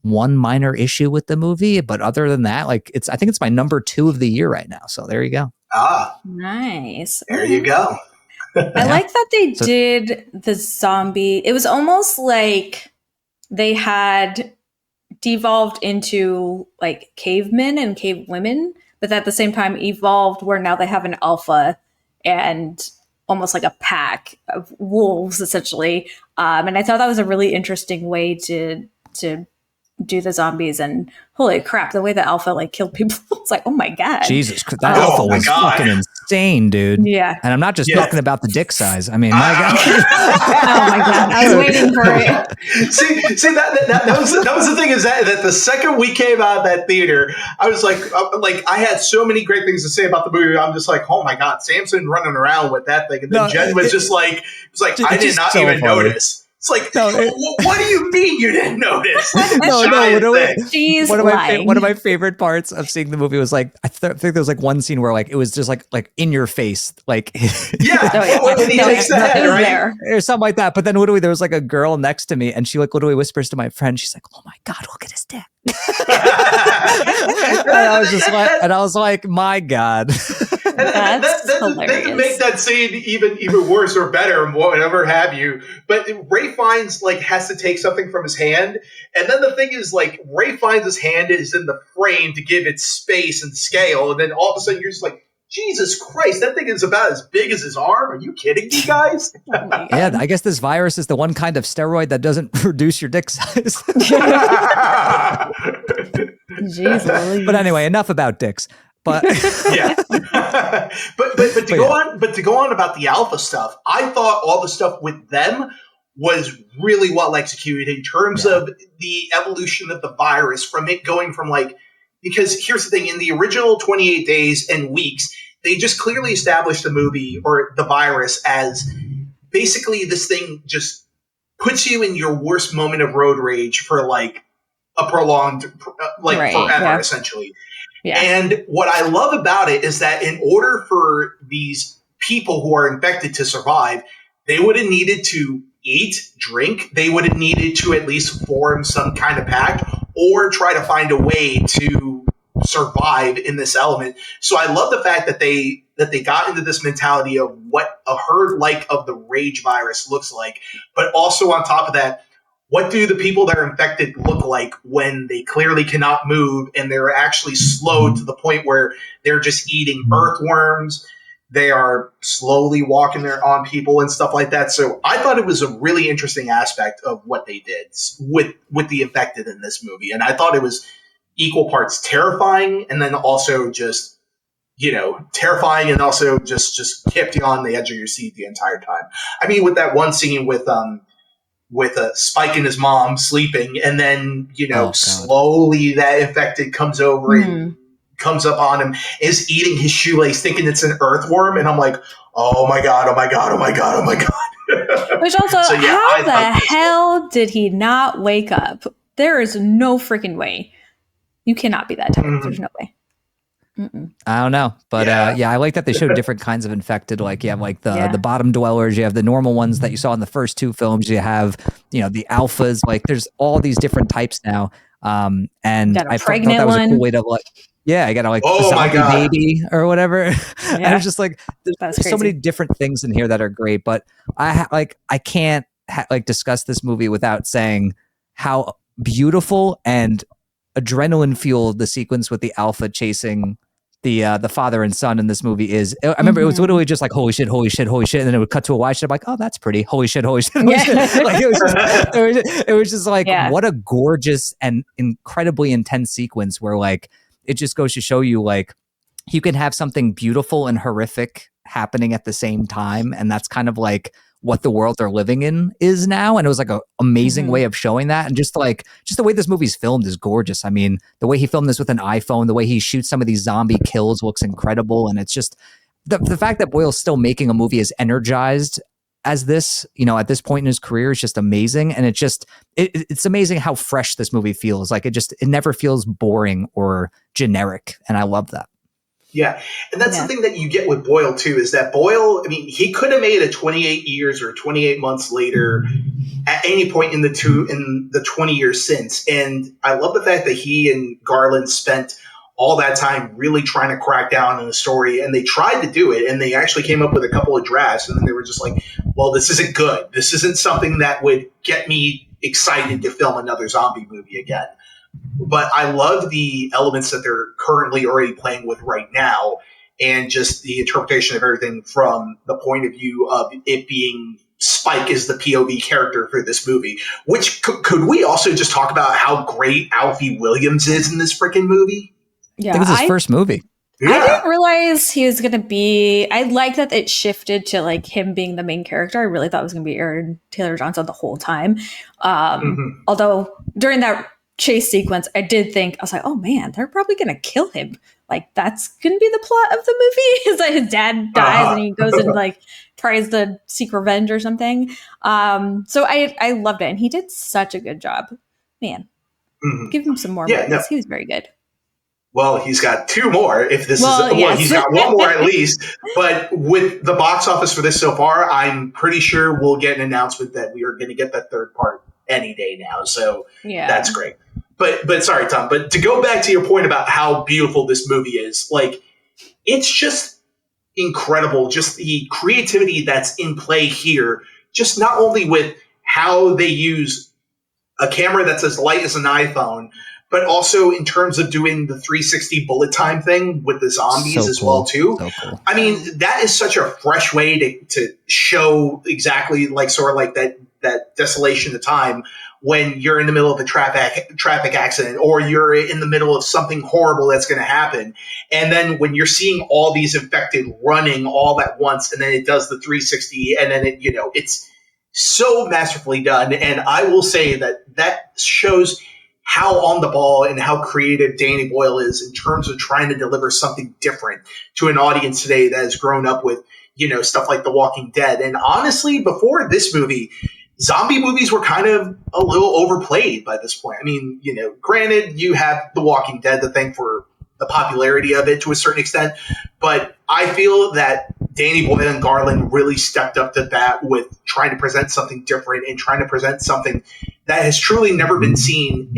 one minor issue with the movie, but other than that, I think it's my number 2 of the year right now. So there you go. Nice. There you go. I like that they did the zombie. It was almost like they had devolved into like cavemen and cave women, but at the same time evolved where now they have an alpha and almost like a pack of wolves, essentially. And I thought that was a really interesting way to do the zombies. And holy crap, the way the alpha like killed people, it's like, oh my god, Jesus, that alpha was fucking insane, dude. Yeah, and I'm not just talking about the dick size. I mean, my god. Oh my god, I was waiting for it. See that was the thing, is that the second we came out of that theater, I was like I had so many great things to say about the movie. I'm just like, oh my god, Samson running around with that thing, and then Jen was just like, I did not even notice. It's like, what do you mean you didn't notice? One of my favorite parts of seeing the movie was like, I think there was like one scene where like it was just like in your face, like when he takes the head, right? Or something like that. But then there was like a girl next to me, and she like literally whispers to my friend, she's like, "Oh my god, look at his dick." And I was like, my god. That doesn't make that scene even worse or better, whatever have you. But Ray Fiennes like has to take something from his hand, and then the thing is like Ray Fiennes' hand is in the frame to give it space and scale, and then all of a sudden you're just like, Jesus Christ, that thing is about as big as his arm. Are you kidding me, guys? Yeah, I guess this virus is the one kind of steroid that doesn't reduce your dick size. Jeez, but anyway, enough about dicks. But yeah, but to go on about the alpha stuff, I thought all the stuff with them was really well executed in terms of the evolution of the virus, from it going from like, because here's the thing, in the original 28 days and weeks, they just clearly established the movie or the virus as basically this thing just puts you in your worst moment of road rage for like a prolonged, forever, essentially. Yeah. And what I love about it is that in order for these people who are infected to survive, they would have needed to eat, drink. They would have needed to at least form some kind of pact or try to find a way to survive in this element. So I love the fact that they got into this mentality of what a herd like of the rage virus looks like. But also on top of that, what do the people that are infected look like when they clearly cannot move and they're actually slowed to the point where they're just eating earthworms? They are slowly walking there on people and stuff like that. So I thought it was a really interesting aspect of what they did with the infected in this movie. And I thought it was equal parts terrifying and then also just, terrifying and also just kept you on the edge of your seat the entire time. I mean, with that one scene with Spike and his mom sleeping, and then slowly that infected comes over and comes up on him, is eating his shoelace, thinking it's an earthworm, and I'm like, oh my god. Which also, how the hell did he not wake up? There is no freaking way. You cannot be that tired. There's no way. I don't know, but I like that they showed different kinds of infected. Like you have like the bottom dwellers, you have the normal ones that you saw in the first two films, you have the alphas. Like there's all these different types now. And I thought that was a cool way to I got like a zombie baby or whatever. And it's just like there's so many different things in here that are great. But I can't discuss this movie without saying how beautiful and adrenaline fueled the sequence with the alpha chasing the father and son in this movie is. I remember it was literally just like holy shit, and then it would cut to a wide shot. I'm like, oh, that's pretty. Holy shit, holy shit. Like it was just like what a gorgeous and incredibly intense sequence where like it just goes to show you like you can have something beautiful and horrific happening at the same time, and that's kind of like what the world they're living in is now. And it was like an amazing way of showing that. And just the way this movie's filmed is gorgeous. I mean, the way he filmed this with an iPhone, the way he shoots some of these zombie kills looks incredible. And it's just the fact that Boyle's still making a movie as energized as this, at this point in his career is just amazing. And it's amazing how fresh this movie feels. Like it never feels boring or generic. And I love that. Yeah, and that's the thing that you get with Boyle, too, is that Boyle, I mean, he could have made it 28 years or 28 months later at any point in the 20 years since. And I love the fact that he and Garland spent all that time really trying to crack down on the story, and they tried to do it, and they actually came up with a couple of drafts, and then they were just like, well, this isn't good. This isn't something that would get me excited to film another zombie movie again. But I love the elements that they're currently already playing with right now, and just the interpretation of everything from the point of view of it being Spike is the POV character for this movie. Which could we also just talk about how great Alfie Williams is in this freaking movie? Yeah, I think it's his first movie. Yeah. I didn't realize he was going to be... I like that it shifted to like him being the main character. I really thought it was going to be Aaron Taylor Johnson the whole time. Although during that chase sequence, I did think, I was like, oh man, they're probably going to kill him. Like, that's going to be the plot of the movie? Is that his dad dies and he goes and like tries to seek revenge or something. So I loved it. And he did such a good job. Man, give him some more movies. No. He was very good. Well, he's got two more. If this yes. He's got one more at least. But with the box office for this so far, I'm pretty sure we'll get an announcement that we are going to get that third part any day now. So that's great. But sorry, Tom. But to go back to your point about how beautiful this movie is, like, it's just incredible. Just the creativity that's in play here. Just not only with how they use a camera that's as light as an iPhone, but also in terms of doing the 360 bullet time thing with the zombies as well, too. So cool. I mean, that is such a fresh way to show exactly like sort of like that desolation of time when you're in the middle of a traffic accident or you're in the middle of something horrible that's going to happen. And then when you're seeing all these infected running all at once, and then it does the 360, and then it's so masterfully done. And I will say that shows how on the ball and how creative Danny Boyle is in terms of trying to deliver something different to an audience today that has grown up with, stuff like The Walking Dead. And honestly, before this movie, zombie movies were kind of a little overplayed by this point. I mean, granted, you have The Walking Dead to thank for the popularity of it to a certain extent, but I feel that Danny Boyle and Garland really stepped up to bat with trying to present something different and trying to present something that has truly never been seen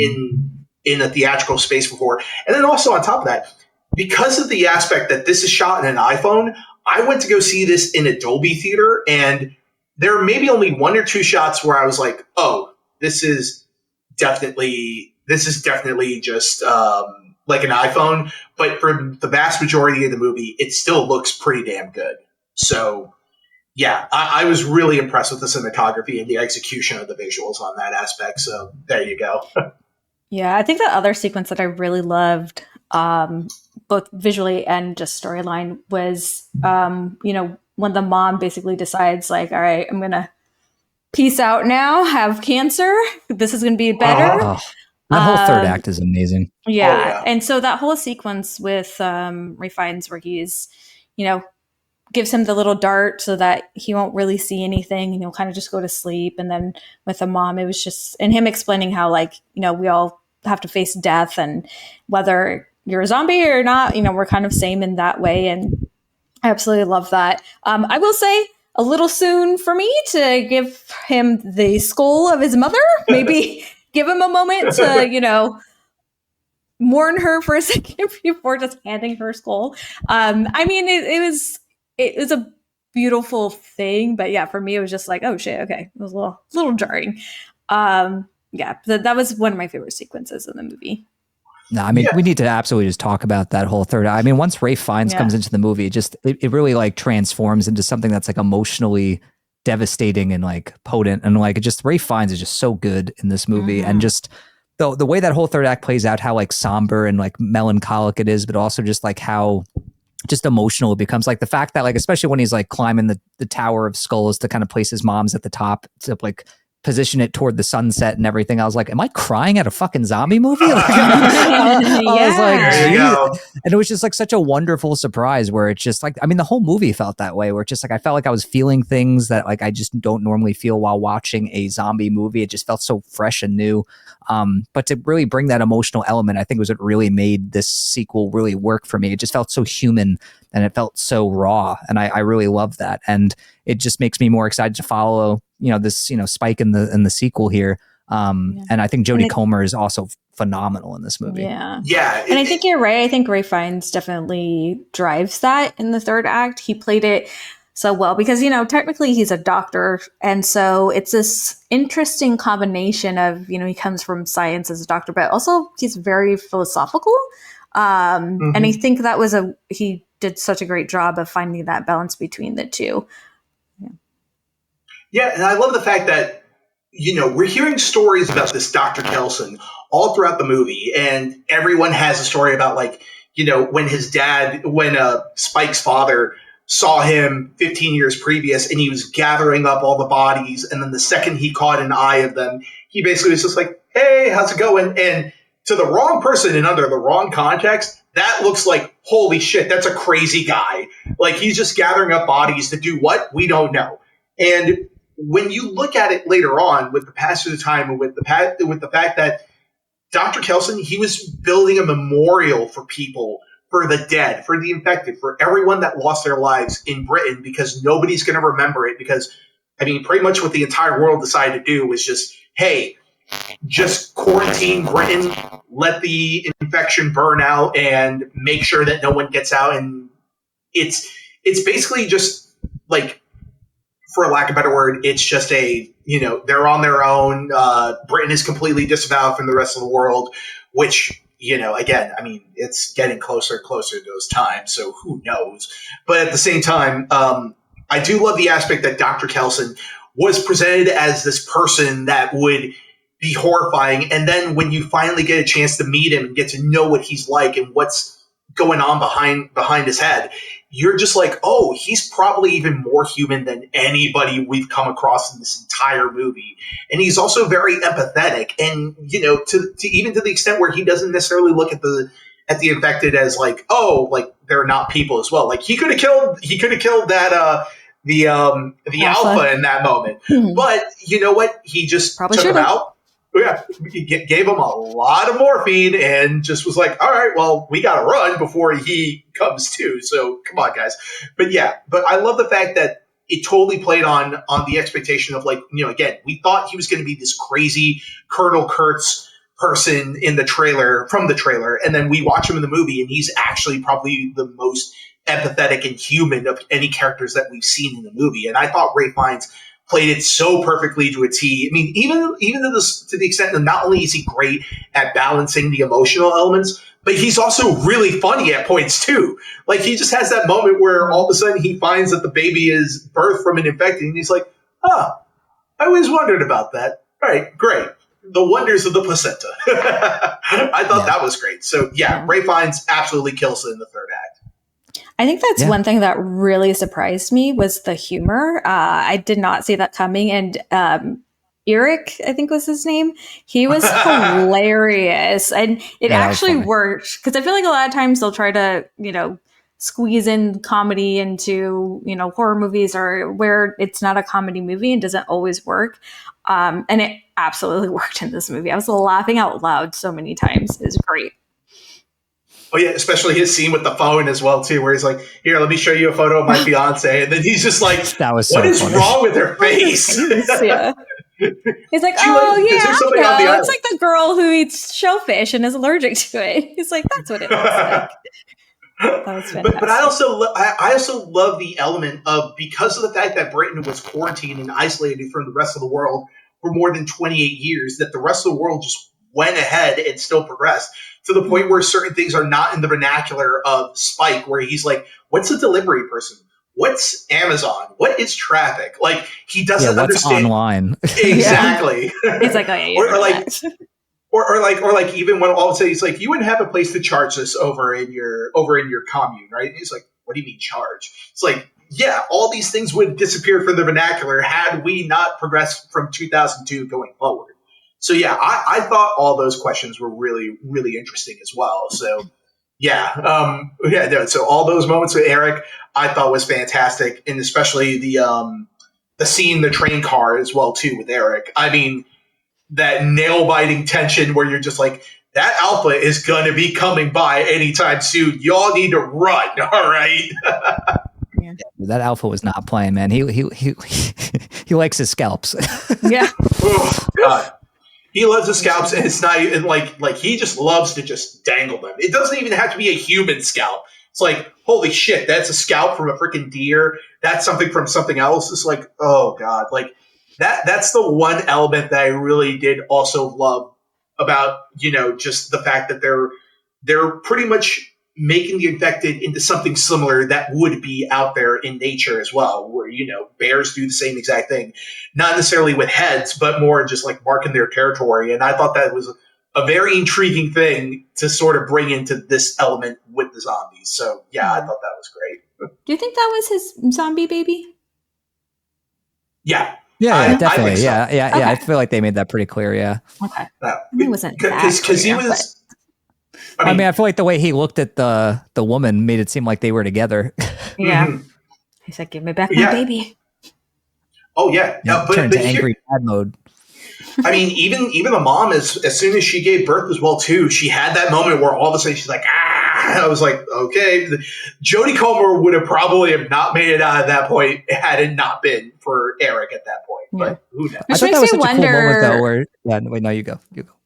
in a theatrical space before. And then also on top of that, because of the aspect that this is shot in an iPhone, I went to go see this in a Dolby theater, and there are maybe only one or two shots where I was like, oh, this is definitely just like an iPhone. But for the vast majority of the movie, it still looks pretty damn good. So, yeah, I was really impressed with the cinematography and the execution of the visuals on that aspect. So there you go. Yeah, I think the other sequence that I really loved, both visually and just storyline, was, when the mom basically decides, like, all right, I'm going to peace out now, have cancer. This is going to be better. That whole third act is amazing. Yeah. And so that whole sequence with Ray Fiennes where he's, gives him the little dart so that he won't really see anything and he'll kind of just go to sleep. And then with the mom, it was just, and him explaining how, like, we all have to face death, and whether you're a zombie or not, we're kind of same in that way. And I absolutely love that. I will say, a little soon for me to give him the skull of his mother. Maybe give him a moment to, mourn her for a second before just handing her skull. I mean, it was a beautiful thing, but yeah, for me, it was just like, oh shit, okay. It was a little jarring. That was one of my favorite sequences in the movie. No, I mean, we need to absolutely just talk about that whole third. I mean, once Ray Fiennes comes into the movie, it really like transforms into something that's like emotionally devastating and like potent, and like Ray Fiennes is just so good in this movie, and just the way that whole third act plays out, how like somber and like melancholic it is, but also just like how just emotional it becomes. Like the fact that, like, especially when he's like climbing the Tower of Skulls to kind of place his mom's at the top to like position it toward the sunset and everything. I was like, am I crying at a fucking zombie movie? Like, I was like, geez. And it was just like such a wonderful surprise where it's just like, I mean, the whole movie felt that way, where it's just like, I felt like I was feeling things that like I just don't normally feel while watching a zombie movie. It just felt so fresh and new. But to really bring that emotional element, I think was what really made this sequel really work for me. It just felt so human and it felt so raw. And I really love that. And it just makes me more excited to follow, this, Spike in the sequel here. And I think Jodie Comer is also phenomenal in this movie. Yeah. And I think you're right. I think Ray Fiennes definitely drives that in the third act. He played it so well because, technically he's a doctor. And so it's this interesting combination of, he comes from science as a doctor, but also he's very philosophical. And I think that was he did such a great job of finding that balance between the two. Yeah. And I love the fact that, we're hearing stories about this Dr. Kelson all throughout the movie, and everyone has a story about when Spike's father saw him 15 years previous and he was gathering up all the bodies. And then the second he caught an eye of them, he basically was just like, hey, how's it going? And to the wrong person and under the wrong context, that looks like, holy shit, that's a crazy guy. Like, he's just gathering up bodies to do what? We don't know. And when you look at it later on with the passage of time and with the fact that Dr. Kelson, he was building a memorial for people, for the dead, for the infected, for everyone that lost their lives in Britain, because nobody's going to remember it. Because, pretty much what the entire world decided to do was just, hey, just quarantine Britain, let the infection burn out, and make sure that no one gets out. And it's basically just like, for lack of a better word, it's just they're on their own. Britain is completely disavowed from the rest of the world, which, again, it's getting closer and closer to those times, so who knows? But at the same time, I do love the aspect that Dr. Kelson was presented as this person that would be horrifying, and then when you finally get a chance to meet him and get to know what he's like and what's going on behind his head, you're just like, oh, he's probably even more human than anybody we've come across in this entire movie. And he's also very empathetic, and to even to the extent where he doesn't necessarily look at the infected as like, oh, like they're not people as well. Like, he could have killed that the alpha in that moment. Mm-hmm. But you know what? He just probably took him out. Yeah, he gave him a lot of morphine and just was like, all right, well, we got to run before he comes to. So come on, guys. But I love the fact that it totally played on the expectation of, like, again, we thought he was going to be this crazy Colonel Kurtz person from the trailer. And then we watch him in the movie and he's actually probably the most empathetic and human of any characters that we've seen in the movie. And I thought Ralph Fiennes played it so perfectly to a T. Even to the extent that not only is he great at balancing the emotional elements, but he's also really funny at points too. Like, he just has that moment where all of a sudden he finds that the baby is birthed from an infected, and he's like, I always wondered about that. All right, great. The wonders of the placenta. I thought that was great. So Ralph Fiennes absolutely kills it in the third act. I think that's one thing that really surprised me was the humor. I did not see that coming. And Eric, I think was his name. He was hilarious. And it actually worked, because I feel like a lot of times they'll try to, squeeze in comedy into, horror movies or where it's not a comedy movie and doesn't always work. And it absolutely worked in this movie. I was laughing out loud so many times. It was great. Oh, yeah, especially his scene with the phone as well, too, where he's like, here, let me show you a photo of my fiance. And then he's just like, that was what is wrong with her face? Yeah. He's like, I know. It's like the girl who eats shellfish and is allergic to it. He's like, that's what it looks like. That was fantastic. But I also love the element of, because of the fact that Britain was quarantined and isolated from the rest of the world for more than 28 years, that the rest of the world just went ahead and still progressed to the point where certain things are not in the vernacular of Spike, where he's like, what's a delivery person? What's Amazon? What is traffic? Like, he doesn't understand. Online. Exactly. He's like, oh, yeah. Or like even when all of a sudden he's like, you wouldn't have a place to charge this over in your commune, right? And he's like, what do you mean charge? It's like, yeah, all these things would disappear from the vernacular had we not progressed from 2002 going forward. So I thought all those questions were really, really interesting as well. So so all those moments with Eric I thought was fantastic, and especially the scene, the train car as well too with Eric. That nail biting tension where you're just like, that alpha is gonna be coming by anytime soon. Y'all need to run, all right? Yeah. That alpha was not playing, man. He likes his scalps. Yeah. Oh, God. He loves the scalps, and it's not even like he just loves to just dangle them. It doesn't even have to be a human scalp. It's like, holy shit, that's a scalp from a freaking deer. That's something from something else. It's like, oh God. Like that's the one element that I really did also love about, just the fact that they're pretty much making the infected into something similar that would be out there in nature as well, where, bears do the same exact thing, not necessarily with heads, but more just like marking their territory. And I thought that was a very intriguing thing to sort of bring into this element with the zombies. So yeah, I thought that was great. Do you think that was his zombie baby? Yeah. Yeah, definitely. So. Yeah. Okay. I feel like they made that pretty clear. Yeah. Okay. It wasn't because he was. I mean, I feel like the way he looked at the woman made it seem like they were together. Yeah. Mm-hmm. He's like, "Give me back my baby." Oh yeah. But turned to angry dad mode. I mean, even the mom, as soon as she gave birth as well too, she had that moment where all of a sudden she's like, ah. I was like, okay. Jodie Comer would have probably have not made it out at that point had it not been for Eric at that point. Yeah. But who knows? I thought that was such a cool moment though. Where wait, no, you go.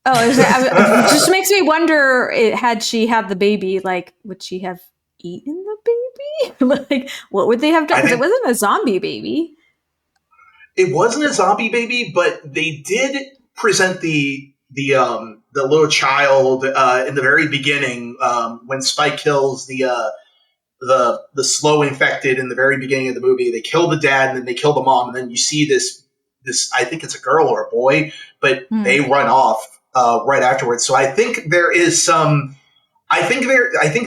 Oh, it just makes me wonder. Had she had the baby, like, would she have eaten the baby? Like, what would they have done? Because it wasn't a zombie baby. It wasn't a zombie baby, but they did present the little child in the very beginning when Spike kills the slow infected in the very beginning of the movie. They kill the dad and then they kill the mom, and then you see this I think it's a girl or a boy, but they run off right afterwards. So I think there is some. I think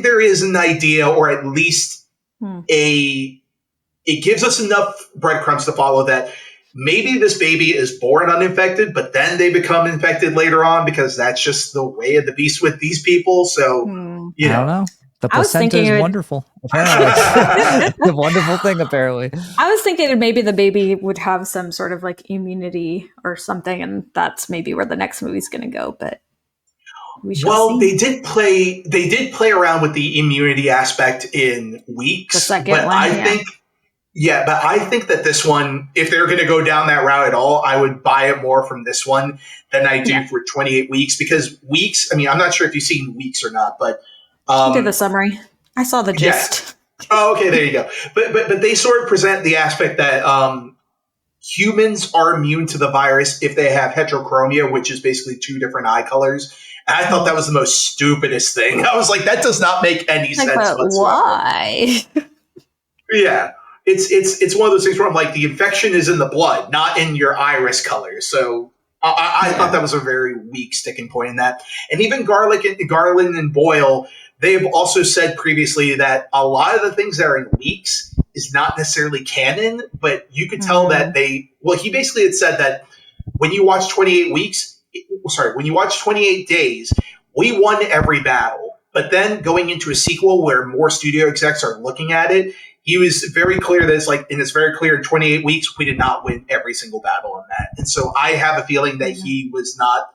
there is an idea, or at least it gives us enough breadcrumbs to follow that. Maybe this baby is born uninfected, but then they become infected later on because that's just the way of the beast with these people. So, I don't know. The placenta is wonderful. Apparently. It's a wonderful thing, apparently. I was thinking that maybe the baby would have some sort of like immunity or something, and that's maybe where the next movie's going to go. But we shall see. They did play around with the immunity aspect in Weeks. The second one, but I think that this one, if they're going to go down that route at all, I would buy it more from this one than I do for 28 Weeks, because Weeks, I mean, I'm not sure if you've seen Weeks or not, but you did the summary. I saw the gist. Yeah. Oh, okay, there you go. But they sort of present the aspect that humans are immune to the virus if they have heterochromia, which is basically two different eye colors. And I thought that was the most stupidest thing. I was like, that does not make any sense whatsoever. Why? Yeah. It's one of those things where I'm like, the infection is in the blood, not in your iris color. So I thought that was a very weak sticking point in that. And even Garland and Boyle, they have also said previously that a lot of the things that are in Weeks is not necessarily canon, but you could tell that he basically had said that when you watch 28 days, we won every battle. But then going into a sequel where more studio execs are looking at it, he was very clear that it's very clear in 28 Weeks, we did not win every single battle in that. And so I have a feeling that he was not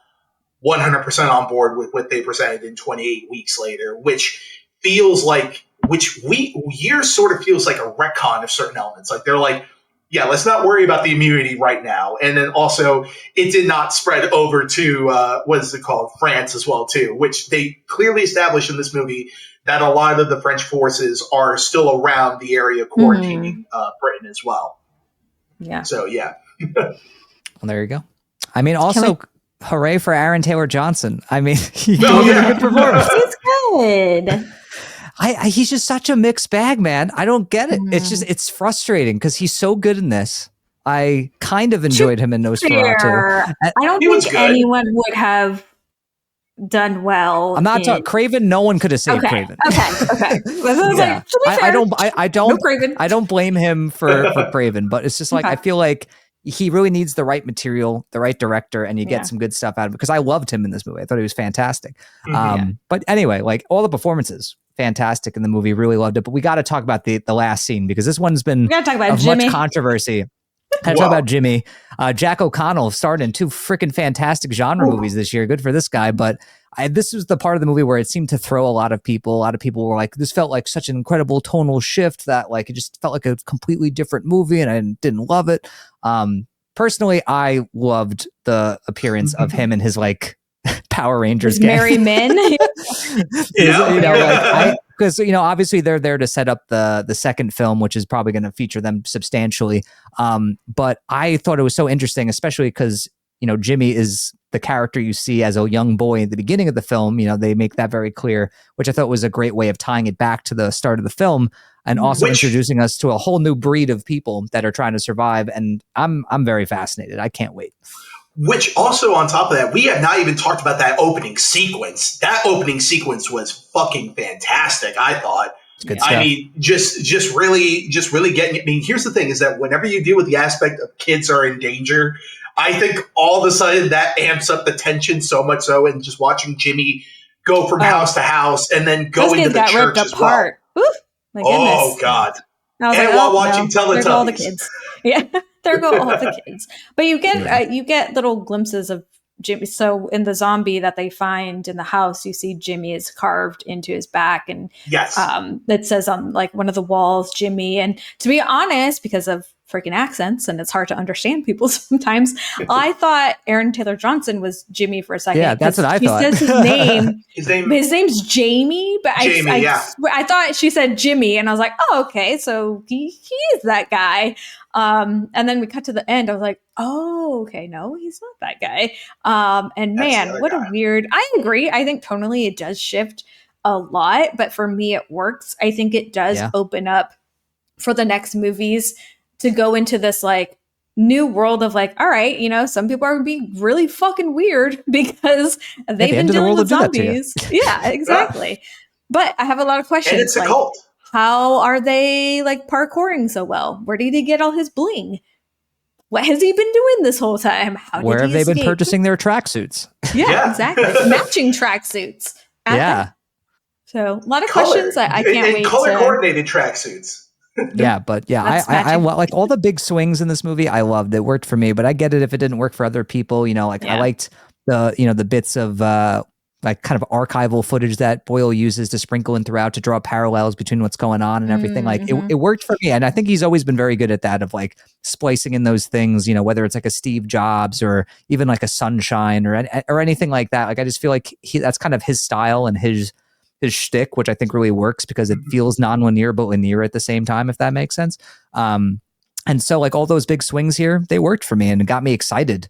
100% on board with what they presented in 28 Weeks later, which feels like a retcon of certain elements. Like they're like, yeah, let's not worry about the immunity right now. And then also it did not spread over to, France as well too, which they clearly established in this movie that a lot of the French forces are still around the area quarantining Britain as well. Yeah. So, yeah. Well, there you go. I mean, also, hooray for Aaron Taylor Johnson. I mean, he did a good performance. He's good. He's just such a mixed bag, man. I don't get it. It's frustrating because he's so good in this. I kind of enjoyed him in Nosferatu. I don't think anyone would have done well. I'm not talking Craven. No one could have saved Craven. Okay. I don't blame him for Craven, but it's just like I feel like he really needs the right material, the right director, and you get some good stuff out of it. Because I loved him in this movie. I thought he was fantastic. But anyway, like all the performances, fantastic in the movie. Really loved it. But we got to talk about the last scene because this one's been of much controversy. Talk about Jimmy. Jack O'Connell starred in two freaking fantastic genre movies this year. Good for this guy. But this was the part of the movie where it seemed to throw a lot of people. A lot of people were like, this felt like such an incredible tonal shift that like it just felt like a completely different movie, and I didn't love it. Personally, I loved the appearance of him and his like Power Rangers gang. Merry men. because obviously they're there to set up the second film, which is probably going to feature them substantially. But I thought it was so interesting, especially because Jimmy is the character you see as a young boy at the beginning of the film. They make that very clear, which I thought was a great way of tying it back to the start of the film, and also introducing us to a whole new breed of people that are trying to survive. And I'm very fascinated. I can't wait. Which also, on top of that, we have not even talked about that opening sequence. That opening sequence was fucking fantastic, I thought. Good stuff. I mean, just really getting. I mean, here's the thing: is that whenever you deal with the aspect of kids are in danger, I think all of a sudden that amps up the tension so much so, and just watching Jimmy go from house to house and then go into the church as well. Oof, my goodness. Oh God! And while watching Teletubbies, there go all the kids. Yeah, there go all the kids. But you get little glimpses of Jimmy. So in the zombie that they find in the house, you see Jimmy is carved into his back, and it says on like one of the walls, Jimmy. And to be honest, because of freaking accents and it's hard to understand people sometimes, I thought Aaron Taylor Johnson was Jimmy for a second. Yeah, that's what I thought. She says his name. his name's Jamie, but I thought she said Jimmy, and I was like, oh, okay, so he is that guy. And then we cut to the end. I was like, oh, okay, no, he's not that guy. And man, what a weird. I agree. I think tonally it does shift a lot, but for me it works. I think it does open up for the next movies to go into this like new world of like, all right, some people are being really fucking weird because they've been dealing with zombies. Yeah, exactly. But I have a lot of questions. And it's a cult. How are they like parkouring so well? Where did he get all his bling? What has he been doing this whole time? Where have they been purchasing their tracksuits? Yeah, exactly. Matching tracksuits. Yeah. So a lot of questions. I can't wait. Color coordinated tracksuits. Yeah, but I like all the big swings in this movie. I loved it. It worked for me, but I get it if it didn't work for other people. I liked the bits of like kind of archival footage that Boyle uses to sprinkle in throughout to draw parallels between what's going on and everything. Like it worked for me, and I think he's always been very good at that, of like splicing in those things. Whether it's like a Steve Jobs or even like a Sunshine or anything like that. Like I just feel like that's kind of his style and his shtick, which I think really works because it feels non-linear but linear at the same time, if that makes sense. And so like all those big swings here, they worked for me and it got me excited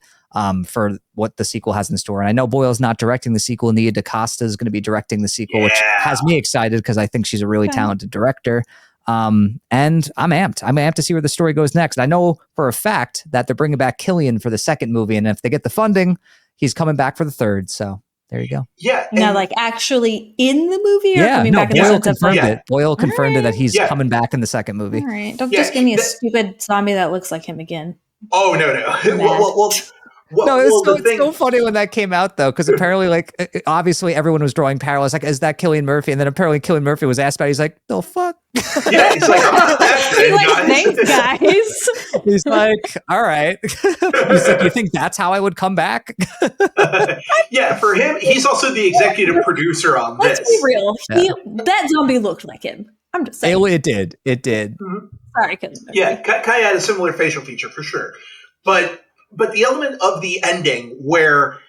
for what the sequel has in store. And I know Boyle's not directing the sequel. Nia DaCosta is going to be directing the sequel, which has me excited because I think she's a really talented director. And I'm amped. I'm amped to see where the story goes next. And I know for a fact that they're bringing back Killian for the second movie. And if they get the funding, he's coming back for the third. So there you go. Yeah. Now, like actually in the movie, or coming back Boyle in the confirmed it. Boyle confirmed it that he's coming back in the second movie. All right, don't just give me a stupid zombie that looks like him again. Oh no. It's so funny when that came out though, because apparently, like, obviously everyone was drawing parallels. Like, is that Cillian Murphy? And then apparently Cillian Murphy was asked about it. He's like, the fuck? Yeah, he's like, thanks, guys. He's like, all right. He's like, you think that's how I would come back? Yeah, for him, he's also the executive producer on this. Let's be real. That zombie looked like him. I'm just saying. It did. Mm-hmm. Sorry, Cillian Murphy. Yeah, Kai had a similar facial feature for sure. But the element of the ending where,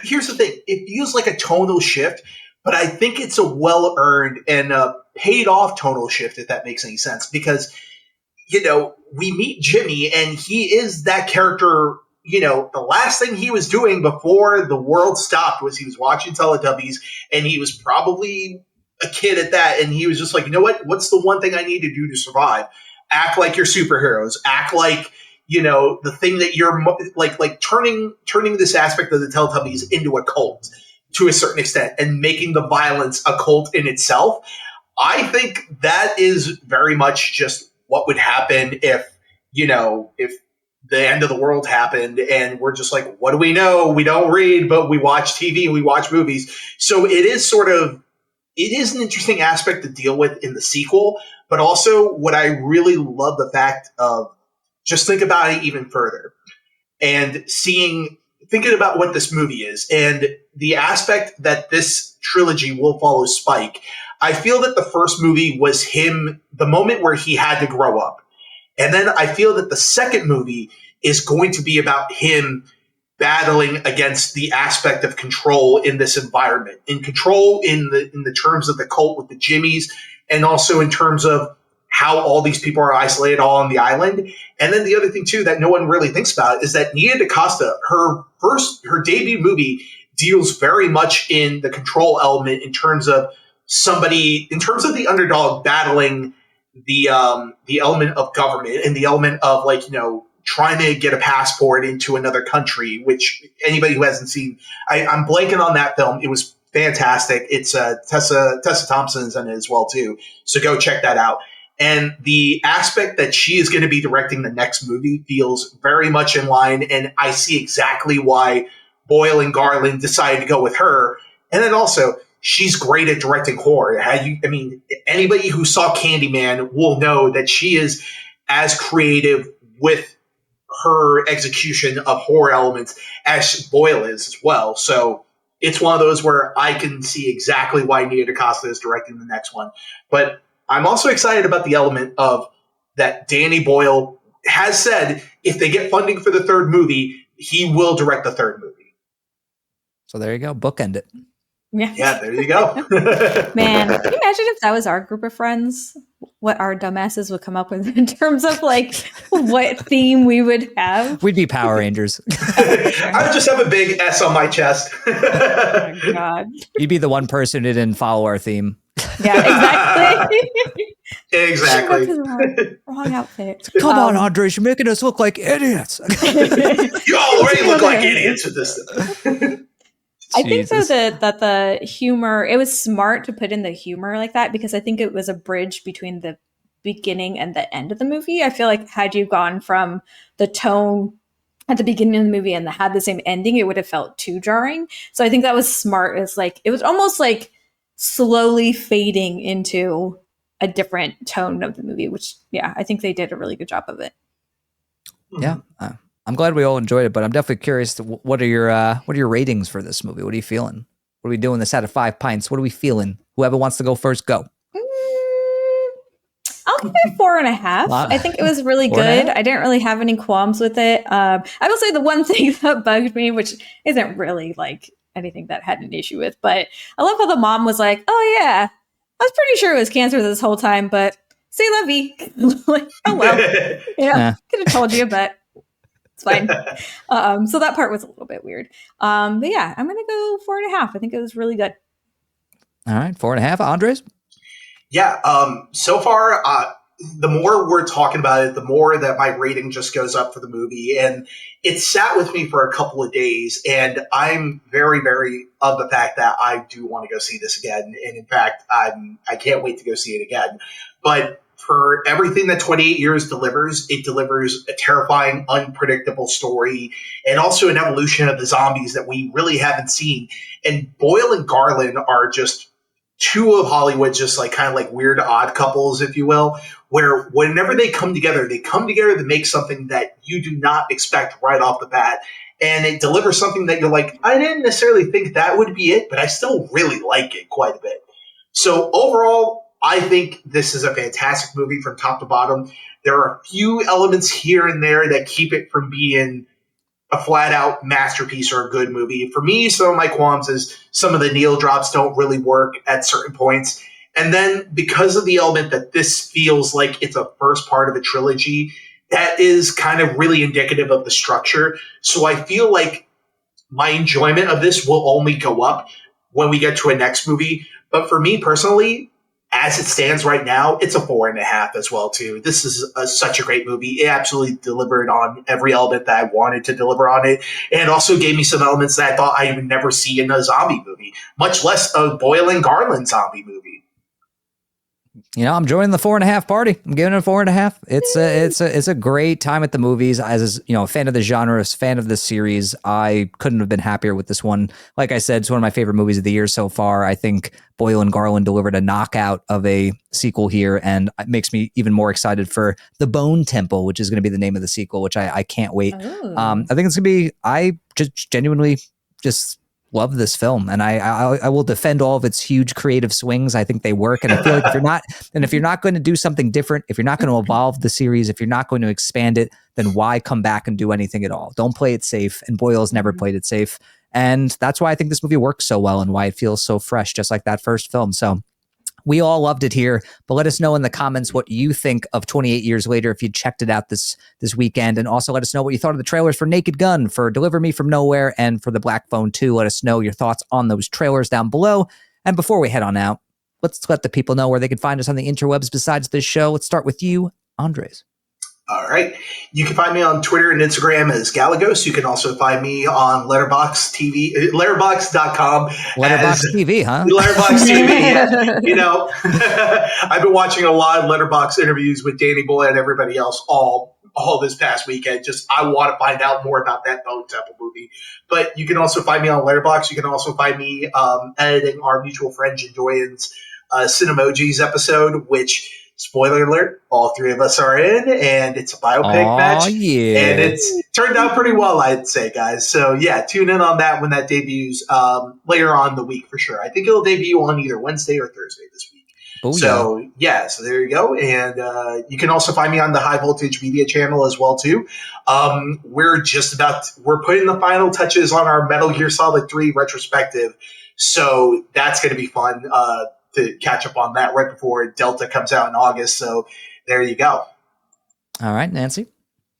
here's the thing, it feels like a tonal shift, but I think it's a well-earned and a paid-off tonal shift, if that makes any sense. Because, we meet Jimmy, and he is that character. The last thing he was doing before the world stopped was he was watching Teletubbies, and he was probably a kid at that, and he was just like, you know what? What's the one thing I need to do to survive? Act like you're superheroes. Act like the thing that you're like turning this aspect of the Teletubbies into a cult to a certain extent and making the violence a cult in itself. I think that is very much just what would happen if the end of the world happened and we're just like, what do we know? We don't read, but we watch TV and we watch movies. So it is an interesting aspect to deal with in the sequel, but also what I really love the fact of, just think about it even further and thinking about what this movie is and the aspect that this trilogy will follow Spike. I feel that the first movie was him, the moment where he had to grow up. And then I feel that the second movie is going to be about him battling against the aspect of control in this environment, in control in the terms of the cult with the Jimmies, and also in terms of how all these people are isolated all on the island. And then the other thing too that no one really thinks about is that Nia DaCosta, her debut movie deals very much in the control element in terms of the underdog battling the element of government and the element of trying to get a passport into another country, which anybody who hasn't seen, I'm blanking on that film. It was fantastic. It's Tessa Thompson is in it as well too. So go check that out. And the aspect that she is going to be directing the next movie feels very much in line. And I see exactly why Boyle and Garland decided to go with her. And then also, she's great at directing horror. Anybody who saw Candyman will know that she is as creative with her execution of horror elements as Boyle is as well. So it's one of those where I can see exactly why Nia DaCosta is directing the next one. But I'm also excited about the element of that Danny Boyle has said if they get funding for the third movie, he will direct the third movie. So there you go. Bookend it. Yeah, there you go. Man, can you imagine if that was our group of friends? What our dumbasses would come up with in terms of what theme we would have? We'd be Power Rangers. I would just have a big S on my chest. Oh my God. You'd be the one person who didn't follow our theme. Yeah, Exactly. Wrong outfit. Come on, Andres, you're making us look like idiots. You already look like idiots with this stuff. I think though that the humor, it was smart to put in the humor like that because I think it was a bridge between the beginning and the end of the movie. I feel like had you gone from the tone at the beginning of the movie and had the same ending, it would have felt too jarring. So I think that was smart. It was almost like slowly fading into a different tone of the movie, which I think they did a really good job of it. Yeah. I'm glad we all enjoyed it, but I'm definitely curious. What are your ratings for this movie? What are you feeling? What are we doing this out of 5 pints? What are we feeling? Whoever wants to go first, go. I'll give it 4.5. I think it was really good. I didn't really have any qualms with it. I will say the one thing that bugged me, which isn't really anything that I had an issue with, but I love how the mom was like, "Oh yeah, I was pretty sure it was cancer this whole time, but c'est la vie." Oh well, could have told you, but it's fine. So that part was a little bit weird. But yeah, I'm gonna go 4.5. I think it was really good. All right, 4.5. Andres? Yeah. So far, the more we're talking about it, the more that my rating just goes up for the movie, and it sat with me for a couple of days. And I'm very, very of the fact that I do want to go see this again. And in fact, I can't wait to go see it again. But for everything that 28 Years delivers, it delivers a terrifying, unpredictable story and also an evolution of the zombies that we really haven't seen. And Boyle and Garland are just two of Hollywood's just kind of weird odd couples, if you will, where whenever they come together to make something that you do not expect right off the bat. And it delivers something that you're like, I didn't necessarily think that would be it, but I still really like it quite a bit. So overall, I think this is a fantastic movie from top to bottom. There are a few elements here and there that keep it from being a flat-out masterpiece or a good movie. For me, some of my qualms is some of the needle drops don't really work at certain points. And then because of the element that this feels like it's a first part of a trilogy, that is kind of really indicative of the structure. So I feel like my enjoyment of this will only go up when we get to a next movie. But for me personally, as it stands right now, it's a 4.5 as well, too. This is such a great movie. It absolutely delivered on every element that I wanted to deliver on it. And it also gave me some elements that I thought I would never see in a zombie movie, much less a Boyle and Garland zombie movie. I'm joining the 4.5 party. I'm giving it a 4.5. It's a great time at the movies. As a fan of the genre, fan of the series, I couldn't have been happier with this one. Like I said, it's one of my favorite movies of the year so far. I think Boyle and Garland delivered a knockout of a sequel here, and it makes me even more excited for The Bone Temple, which is going to be the name of the sequel, which I can't wait. I think it's going to be. I just genuinely just love this film, and I will defend all of its huge creative swings. I think they work, and I feel like if you're not going to do something different, if you're not going to evolve the series, if you're not going to expand it, then why come back and do anything at all? Don't play it safe. And Boyle's never played it safe, and that's why I think this movie works so well and why it feels so fresh, just like that first film. So we all loved it here, but let us know in the comments what you think of 28 Years Later if you checked it out this weekend. And also let us know what you thought of the trailers for Naked Gun, for Deliver Me From Nowhere, and for The Black Phone 2. Let us know your thoughts on those trailers down below. And before we head on out, let's let the people know where they can find us on the interwebs besides this show. Let's start with you, Andres. All right. You can find me on Twitter and Instagram as Galagos. You can also find me on letterboxd.com. Letterbox TV, huh? Letterbox TV, yeah. You know, I've been watching a lot of Letterbox interviews with Danny Boy and everybody else all this past weekend. Just, I want to find out more about that Bone Temple movie. But you can also find me on Letterbox. You can also find me editing our mutual friend Joyan's Cinemojis episode, which, spoiler alert, all three of us are in, and it's a biopic match. Yeah. And it's turned out pretty well, I'd say, guys. So, yeah, tune in on that when that debuts later on in the week for sure. I think it'll debut on either Wednesday or Thursday this week. Oh, so, yeah, so there you go. And you can also find me on the High Voltage Media channel as well, too. We're putting the final touches on our Metal Gear Solid 3 retrospective. So that's going to be fun to catch up on that right before Delta comes out in August. So there you go. All right, Nancy.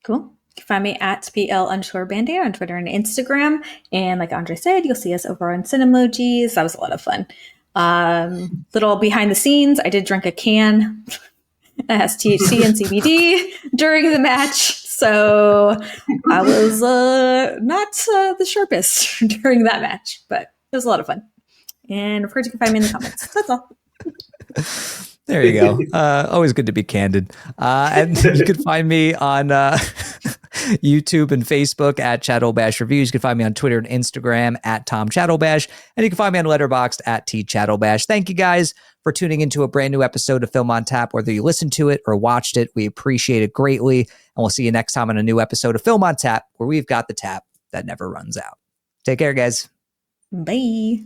Cool. You can find me at @PL_Bandier on Twitter and Instagram. And like Andre said, you'll see us over on Cinemojis. That was a lot of fun. Little behind the scenes, I did drink a can that has THC and CBD during the match. So I was not the sharpest during that match, but it was a lot of fun. And of course, you can find me in the comments. That's all. There you go. Always good to be candid. And you can find me on YouTube and Facebook at Chattelbash Reviews. You can find me on Twitter and Instagram at Tom Chattelbash. And you can find me on Letterboxd at T Chattelbash. Thank you guys for tuning into a brand new episode of Film on Tap. Whether you listened to it or watched it, we appreciate it greatly. And we'll see you next time on a new episode of Film on Tap, where we've got the tap that never runs out. Take care, guys. Bye.